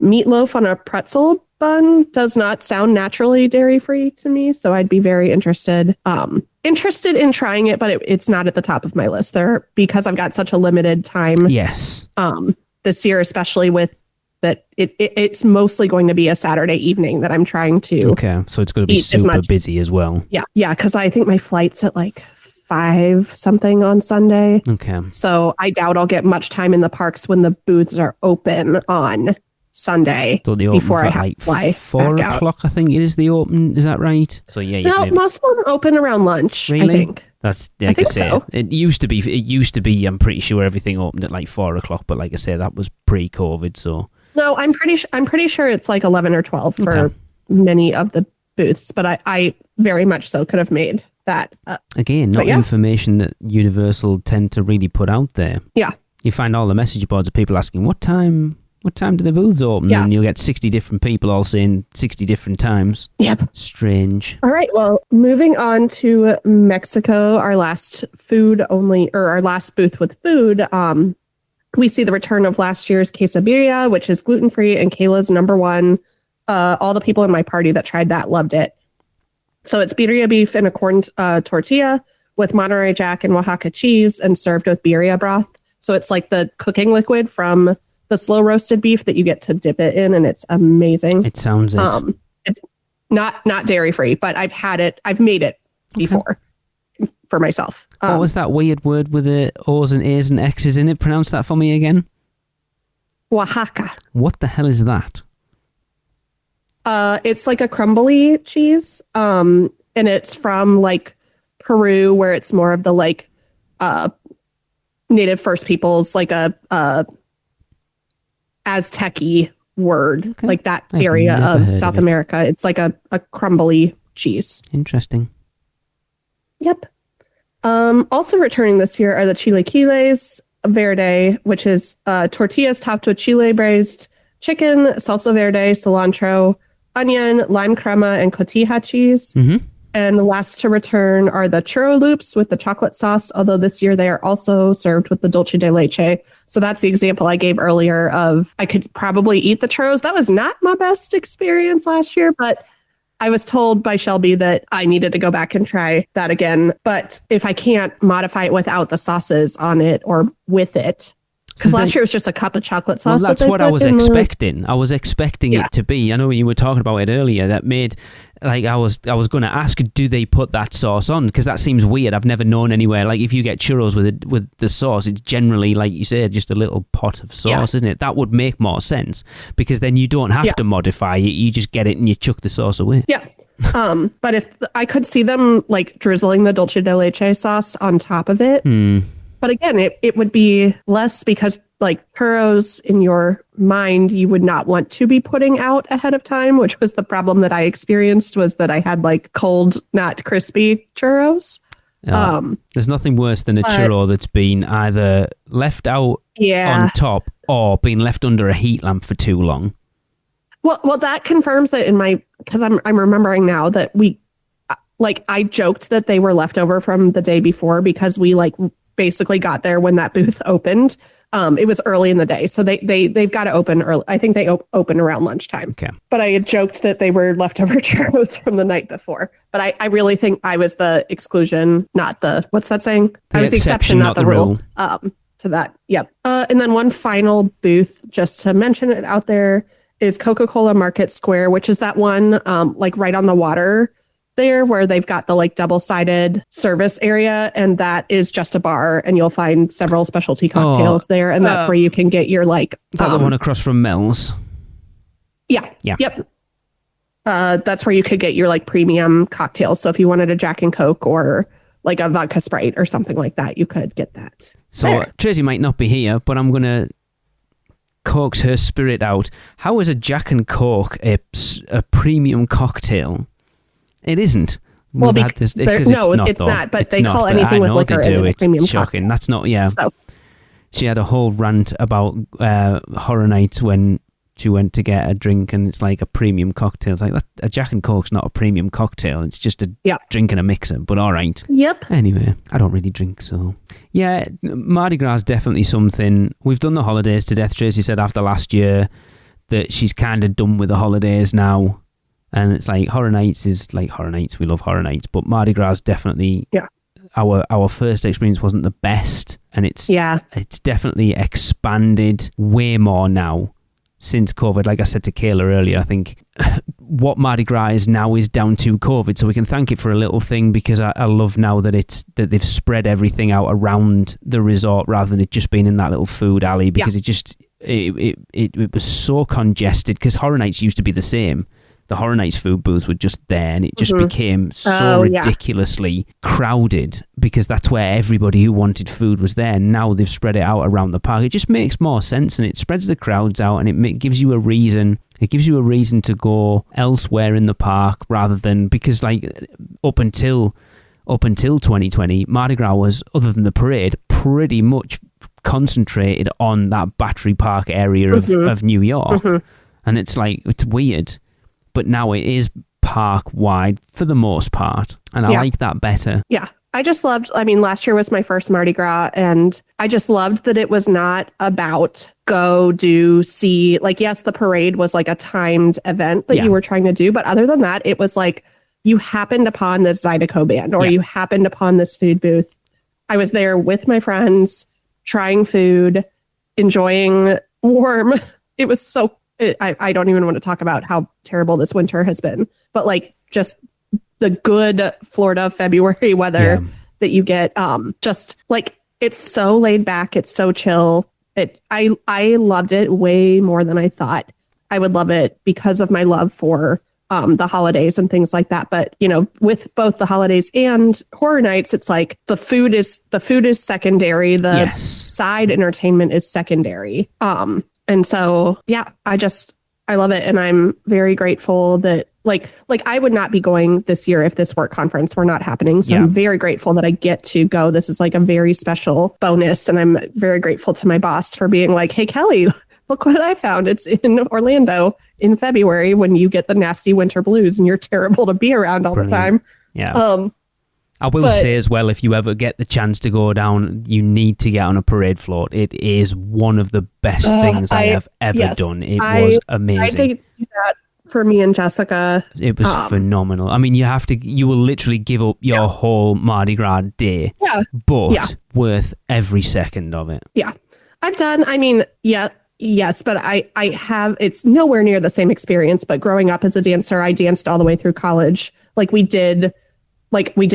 meatloaf on a pretzel bun does not sound naturally dairy free to me. So I'd be very interested in trying it, but it's not at the top of my list there because I've got such a limited time. Yes. This year, especially with that, it's mostly going to be a Saturday evening that I'm trying to. Okay, so it's going to be super busy as well. Yeah, because I think my flight's at 5 something on Sunday. Okay. So I doubt I'll get much time in the parks when the booths are open on Sunday. So they open before I have to fly 4 o'clock, I think it is the open. Is that right? So yeah. Most of them open around lunch. Really? I think. That's I think so. It used to be. I'm pretty sure everything opened at 4 o'clock, but like I say, that was pre-COVID. So no, I'm pretty sure it's 11 or 12 for many of the booths, but I very much so could have made that up. Again, not information that Universal tend to really put out there. Yeah. You find all the message boards of people asking, what time What time do the booths open? Yeah. And you'll get 60 different people all saying 60 different times. Yep. Strange. All right. Well, moving on to Mexico, our last our last booth with food. We see the return of last year's quesabirria, which is gluten-free and Kayla's number one. All the people in my party that tried that loved it. So it's birria beef in a corn tortilla with Monterey Jack and Oaxaca cheese and served with birria broth. So it's like the cooking liquid from the slow roasted beef that you get to dip it in, and it's amazing. It sounds it. It's not dairy free, but I've had it. I've made it before for myself. What was that weird word with the O's and A's and X's in it? Pronounce that for me again. Oaxaca. What the hell is that? It's like a crumbly cheese. And it's from like Peru, where it's more of the like native First Peoples, like a Aztec-y word, like that area of South America. It's like a crumbly cheese. Interesting. Yep. Also returning this year are the chilaquiles verde, which is tortillas topped with chile braised chicken, salsa verde, cilantro, onion, lime crema, and cotija cheese. Mm-hmm. And the last to return are the churro loops with the chocolate sauce, although this year they are also served with the dulce de leche. So that's the example I gave earlier of I could probably eat the churros. That was not my best experience last year, but I was told by Shelby that I needed to go back and try that again. But if I can't modify it without the sauces on it or with it, because last year it was just a cup of chocolate sauce. Well, that's what I was expecting. I was expecting it to be. I know you were talking about it earlier. That made, like, I was going to ask, do they put that sauce on? Because that seems weird. I've never known anywhere. Like, if you get churros with the sauce, it's generally, like you said, just a little pot of sauce, isn't it? That would make more sense because then you don't have to modify it. You just get it and you chuck the sauce away. Yeah. But if I could see them like drizzling the dulce de leche sauce on top of it. But again, it would be less because like churros in your mind, you would not want to be putting out ahead of time, which was the problem that I experienced was that I had like cold, not crispy churros. There's nothing worse than a churro that's been either left out on top or been left under a heat lamp for too long. Well, that confirms it because I'm remembering now that I joked that they were left over from the day before because we like basically got there when that booth opened. It was early in the day, so they've got to open early. I think they open around lunchtime. Okay. But I had joked that they were leftover churros from the night before. But I really think I was the exclusion, not the what's that saying? I was the exception, not the rule. To that, yep. And then one final booth, just to mention it out there, is Coca-Cola Market Square, which is that one like right on the water there where they've got the like double-sided service area, and that is just a bar, and you'll find several specialty cocktails there, and that's where you can get your like is that the one across from Mel's? Yep. That's where you could get your like premium cocktails. So if you wanted a Jack and Coke or like a vodka Sprite or something like that, you could get that. So Tracy might not be here, but I'm gonna coax her spirit out. How is a Jack and Coke a premium cocktail? It isn't. Well, it's not. But they call anything with liquor a premium shocking. Cocktail. That's not. Yeah. So. She had a whole rant about Horror Nights when she went to get a drink, and it's like a premium cocktail. It's like a Jack and Coke's not a premium cocktail. It's just a drink and a mixer. But all right. Yep. Anyway, I don't really drink, so yeah. Mardi Gras is definitely something. We've done the holidays to death. Tracy said after last year that she's kind of done with the holidays now. And it's like Horror Nights is like Horror Nights. We love Horror Nights, but Mardi Gras definitely. Yeah. Our first experience wasn't the best, and it's definitely expanded way more now since COVID. Like I said to Kayla earlier, I think what Mardi Gras is now is down to COVID, so we can thank it for a little thing because I love now that they've spread everything out around the resort rather than it just being in that little food alley because it was so congested because Horror Nights used to be the same. The Horror Nights food booths were just there, and it just became so ridiculously crowded because that's where everybody who wanted food was there. Now they've spread it out around the park. It just makes more sense, and it spreads the crowds out, and it gives you a reason. It gives you a reason to go elsewhere in the park rather than because like up until 2020, Mardi Gras was, other than the parade, pretty much concentrated on that Battery Park area of New York. And it's like, it's weird. But now it is park-wide for the most part. And I like that better. Yeah. I just loved, last year was my first Mardi Gras, and I just loved that it was not about go, do, see. Like, yes, the parade was like a timed event that you were trying to do. But other than that, it was like you happened upon this Zydeco band or you happened upon this food booth. I was there with my friends, trying food, enjoying warm. It was so, I don't even want to talk about how terrible this winter has been, but like just the good Florida February weather that you get. Just like, it's so laid back. It's so chill. I loved it way more than I thought I would love it because of my love for the holidays and things like that. But, you know, with both the holidays and horror nights, it's like the food is secondary. The side entertainment is secondary. And so, yeah, I love it. And I'm very grateful that like I would not be going this year if this work conference were not happening. So I'm very grateful that I get to go. This is like a very special bonus. And I'm very grateful to my boss for being like, hey, Kelly, look what I found. It's in Orlando in February when you get the nasty winter blues and you're terrible to be around all the time. Yeah. I will say as well, if you ever get the chance to go down, you need to get on a parade float. It is one of the best things I have ever done. It was amazing. I did do that for me and Jessica. It was phenomenal. I mean, you will literally give up your whole Mardi Gras day, but worth every second of it. Yeah. I've done, yes, but I have, it's nowhere near the same experience, but growing up as a dancer, I danced all the way through college. We did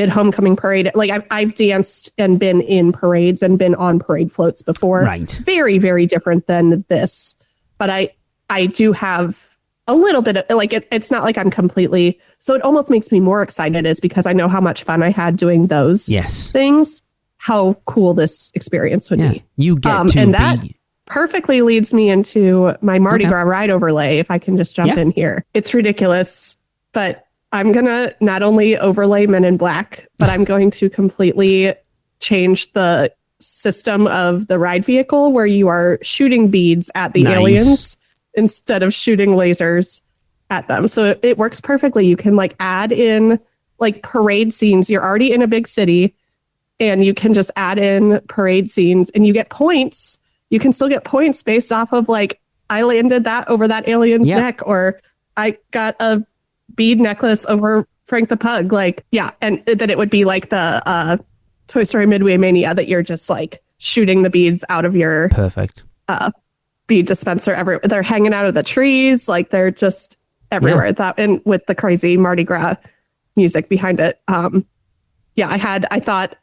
homecoming parade. I've danced and been in parades and been on parade floats before. Right. Very, very different than this. But I do have a little bit of it's not like I'm completely, so it almost makes me more excited is because I know how much fun I had doing those things, how cool this experience would be. You get to and that perfectly leads me into my Mardi Gras ride overlay. If I can just jump in here. It's ridiculous, but I'm going to not only overlay Men in Black, but I'm going to completely change the system of the ride vehicle where you are shooting beads at the aliens instead of shooting lasers at them. So it works perfectly. You can add in parade scenes. You're already in a big city and you can just add in parade scenes and you get points. You can still get points based off of I landed that over that alien's neck, or I got a bead necklace over Frank the Pug. And then it would be the Toy Story Midway Mania that you're just shooting the beads out of your bead dispenser. They're hanging out of the trees, they're just everywhere. That, and with the crazy Mardi Gras music behind it. I thought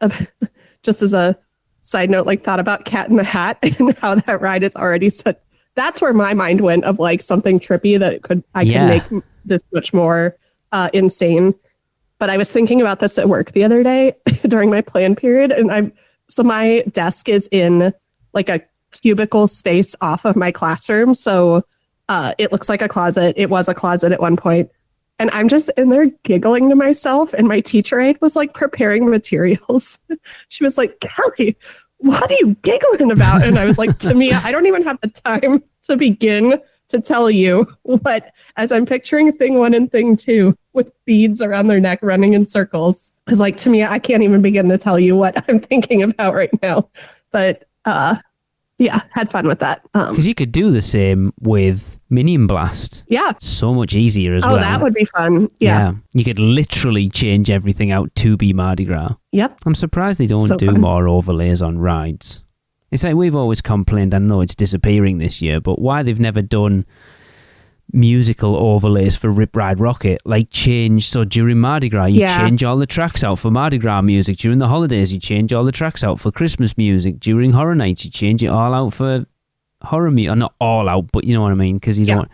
just as a side note, thought about Cat in the Hat and how that ride is already set. That's where my mind went of something trippy that I could make this much more insane. But I was thinking about this at work the other day during my plan period. And so my desk is in a cubicle space off of my classroom. So it looks like a closet. It was a closet at one point. And I'm just in there giggling to myself. And my teacher aide was preparing materials. She was like, Kelly, what are you giggling about? And I was like, Tamia, I don't even have the time to begin to tell you what, as I'm picturing thing one and thing two with beads around their neck running in circles. I was like, Tamia, I can't even begin to tell you what I'm thinking about right now. But had fun with that. Because you could do the same with Minion Blast. Yeah. So much easier as well. Oh, that would be fun. Yeah. You could literally change everything out to be Mardi Gras. Yep. I'm surprised they don't do more overlays on rides. It's we've always complained, I know it's disappearing this year, but why they've never done musical overlays for Rip Ride Rocket, so during Mardi Gras you change all the tracks out for Mardi Gras music, during the holidays you change all the tracks out for Christmas music, during Horror Nights you change it all out for horror music, or not all out, but you know what I mean, because you don't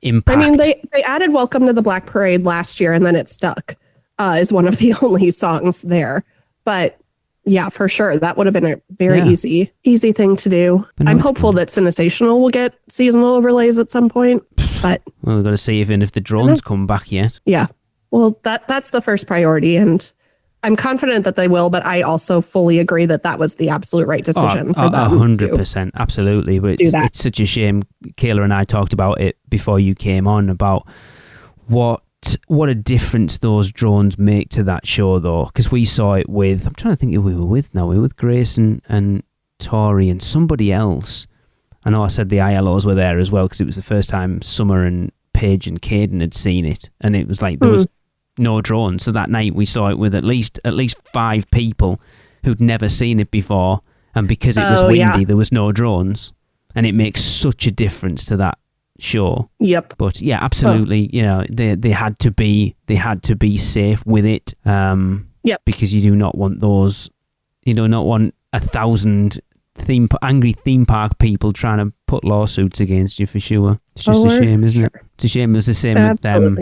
impact. They added Welcome to the Black Parade last year and then it stuck is one of the only songs there, but yeah, for sure. That would have been a very easy thing to do. I'm hopeful that Sensational will get seasonal overlays at some point, but well, we've got to see if the drones come back yet. Yeah. Well, that's the first priority, and I'm confident that they will, but I also fully agree that that was the absolute right decision for them. 100%, absolutely. But it's such a shame. Kayla and I talked about it before you came on about what a difference those drones make to that show, though, because we saw it with, I'm trying to think who we were with now. We were with Grace and Tori and somebody else. I know I said the ILOs were there as well because it was the first time Summer and Paige and Caden had seen it, and it was like there was no drones. So that night we saw it with at least 5 people who'd never seen it before, and because it was windy, there was no drones, and it makes such a difference to that show. Yep. But yeah, absolutely. You know, they had to be safe with it. Yep. Because you do not want those. You do not want 1,000 angry theme park people trying to put lawsuits against you, for sure. It's just a shame, isn't it? It's a shame. It was the same with them.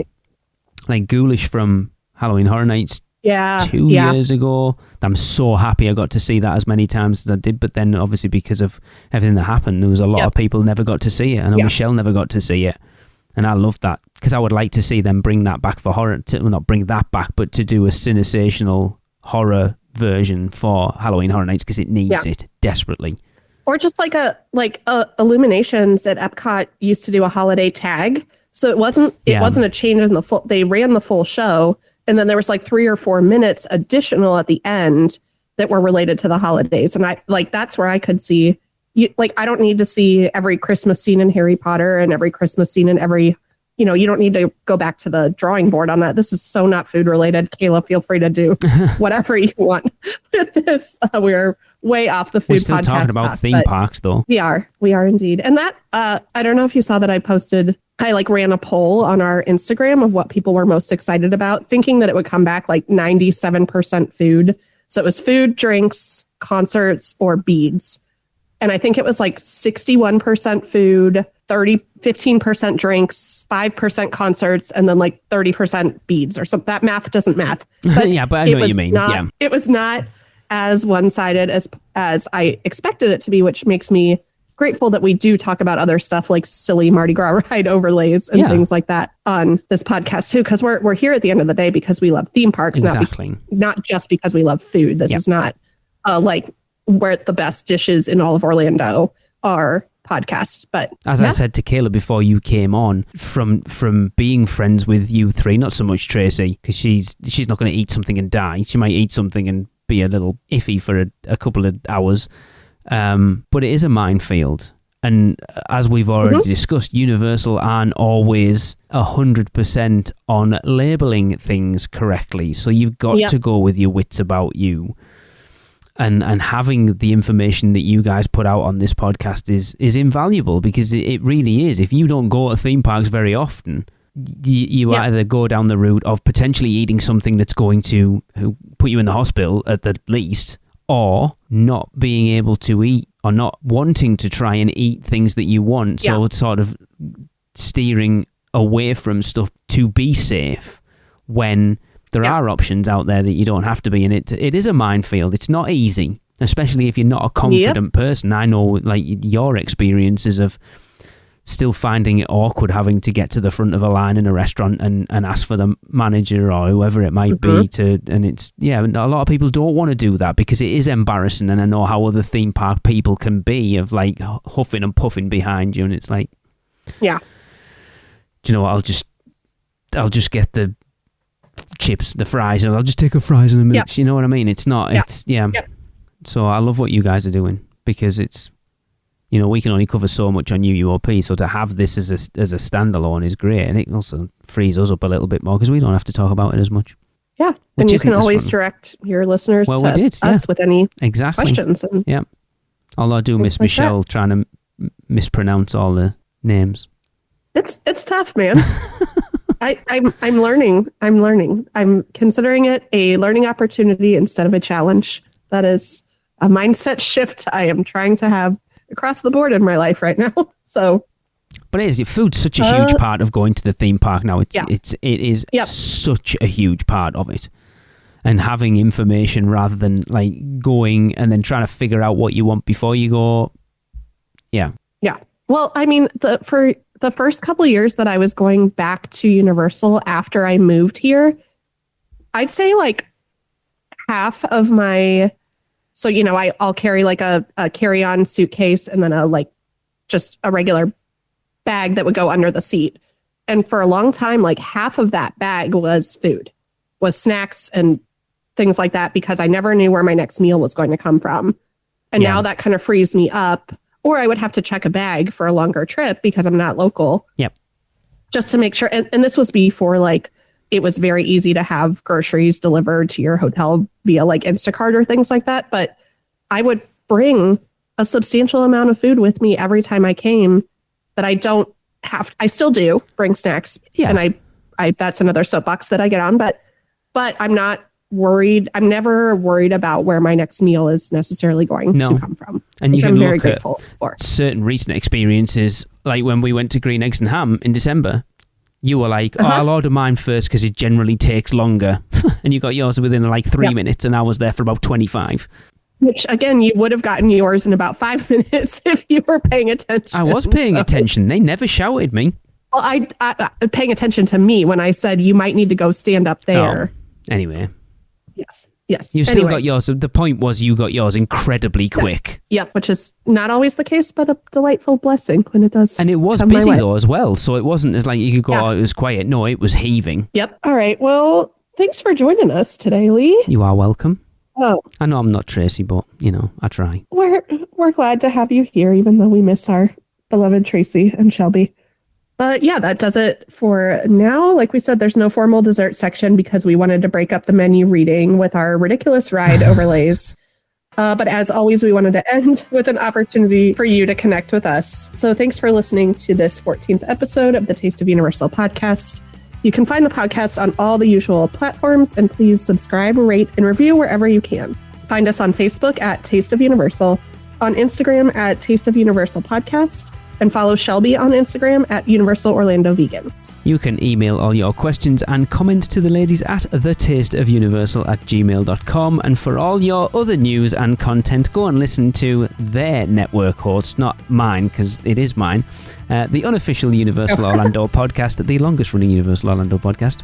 Like Ghoulish from Halloween Horror Nights 2 years ago. I'm so happy I got to see that as many times as I did, but then obviously because of everything that happened, there was a lot of people never got to see it. I know Michelle never got to see it, and I loved that because I would like to see them bring that back for horror. Not bring that back, but to do a sensational horror version for Halloween Horror Nights because it needs it desperately. Or just like Illuminations at Epcot used to do a holiday tag. So it wasn't a change in the full. They ran the full show, and then there was like 3 or 4 minutes additional at the end that were related to the holidays. And I like that's where I could see you. Like I don't need to see every Christmas scene in Harry Potter and every Christmas scene in every. You know, you don't need to go back to the drawing board on that. This is so not food related. Kayla, feel free to do whatever you want with this. We're way off the food podcast. We're still talking about theme parks, though. We are indeed. And that, I don't know if you saw that I ran a poll on our Instagram of what people were most excited about, thinking that it would come back like 97% food. So it was food, drinks, concerts, or beads. And I think it was like 61% food, 15% drinks, 5% concerts, and then like 30% beads or something. That math doesn't math. But yeah, but I know what you mean. It was not as one-sided as I expected it to be, which makes me grateful that we do talk about other stuff like silly Mardi Gras ride overlays and things like that on this podcast too, because we're here at the end of the day because we love theme parks, not just because we love food. This is not like where the best dishes in all of Orlando are podcast. But as I said to Kayla before you came on, from being friends with you three, not so much Tracy, because she's not going to eat something and die. She might eat something and be a little iffy for a couple of hours. But it is a minefield. And as we've already discussed, Universal aren't always 100% on labeling things correctly. So you've got to go with your wits about you. And having the information that you guys put out on this podcast is invaluable because it really is. If you don't go to theme parks very often, you either go down the route of potentially eating something that's going to put you in the hospital at the least, or not being able to eat or not wanting to try and eat things that you want. So it's sort of steering away from stuff to be safe when there are options out there that you don't have to be in. It is a minefield. It's not easy, especially if you're not a confident person. I know like your experiences of still finding it awkward having to get to the front of a line in a restaurant and ask for the manager or whoever it might be and it's a lot of people don't want to do that because it is embarrassing, and I know how other theme park people can be of like huffing and puffing behind you, and it's like do you know what, I'll just get the chips, the fries, and I'll just take a fries and a mix. You know what I mean? It's not so I love what you guys are doing because it's, you know, we can only cover so much on UUOP, so to have this as a standalone is great, and it also frees us up a little bit more because we don't have to talk about it as much. Yeah, and you can always direct your listeners to us with any questions. And although I do miss Michelle trying to mispronounce all the names. It's tough, man. I'm learning. I'm considering it a learning opportunity instead of a challenge. That is a mindset shift I am trying to have across the board in my life right now. So, but it is. Food's such a huge part of going to the theme park now. It is such a huge part of it, and having information rather than like going and then trying to figure out what you want before you go. Yeah. Well, I mean, for the first couple of years that I was going back to Universal after I moved here, I'd say like half of my, so, I'll carry like a carry-on suitcase and then just a regular bag that would go under the seat. And for a long time, like half of that bag was food, was snacks and things like that, because I never knew where my next meal was going to come from. And now that kind of frees me up, or I would have to check a bag for a longer trip because I'm not local. Yep. Just to make sure. And this was before like it was very easy to have groceries delivered to your hotel via like Instacart or things like that. But I would bring a substantial amount of food with me every time I came that I don't have. I still do bring snacks. Yeah. And I that's another soapbox that I get on, but I'm not worried. I'm never worried about where my next meal is necessarily going to come from. And which you can I'm very grateful for. Certain recent experiences, like when we went to Green Eggs and Ham in December, you were like, I'll order mine first because it generally takes longer. And you got yours within like 3 minutes, and I was there for about 25. Which, again, you would have gotten yours in about 5 minutes if you were paying attention. I was paying attention. They never shouted me. Well, I paying attention to me when I said you might need to go stand up there. Oh, anyway. Yes. You still got yours. The point was you got yours incredibly quick. Yep, which is not always the case, but a delightful blessing when it does. And it was busy though as well. So it wasn't as like you could go, oh, it was quiet. No, it was heaving. Yep. All right. Well, thanks for joining us today, Lee. You are welcome. Oh, I know I'm not Tracy, but, I try. We're glad to have you here, even though we miss our beloved Tracy and Shelby. But yeah, that does it for now. Like we said, there's no formal dessert section because we wanted to break up the menu reading with our ridiculous ride overlays. But as always, we wanted to end with an opportunity for you to connect with us. So thanks for listening to this 14th episode of the Taste of Universal podcast. You can find the podcast on all the usual platforms, and please subscribe, rate, and review wherever you can. Find us on Facebook at Taste of Universal, on Instagram at Taste of Universal Podcast, and follow Shelby on Instagram at Universal Orlando Vegans. You can email all your questions and comments to the ladies at thetasteofuniversal@gmail.com. And for all your other news and content, go and listen to their network hosts, not mine, because it is mine, the unofficial Universal Orlando podcast, the longest running Universal Orlando podcast.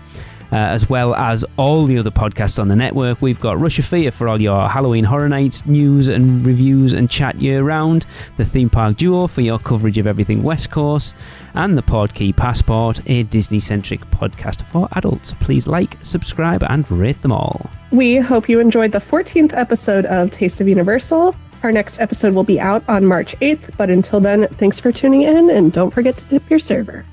As well as all the other podcasts on the network. We've got Rush of Fear for all your Halloween Horror Nights news and reviews and chat year-round, the Theme Park Duo for your coverage of everything West Coast, and the Podkey Passport, a Disney-centric podcast for adults. Please like, subscribe, and rate them all. We hope you enjoyed the 14th episode of Taste of Universal. Our next episode will be out on March 8th, but until then, thanks for tuning in, and don't forget to tip your server.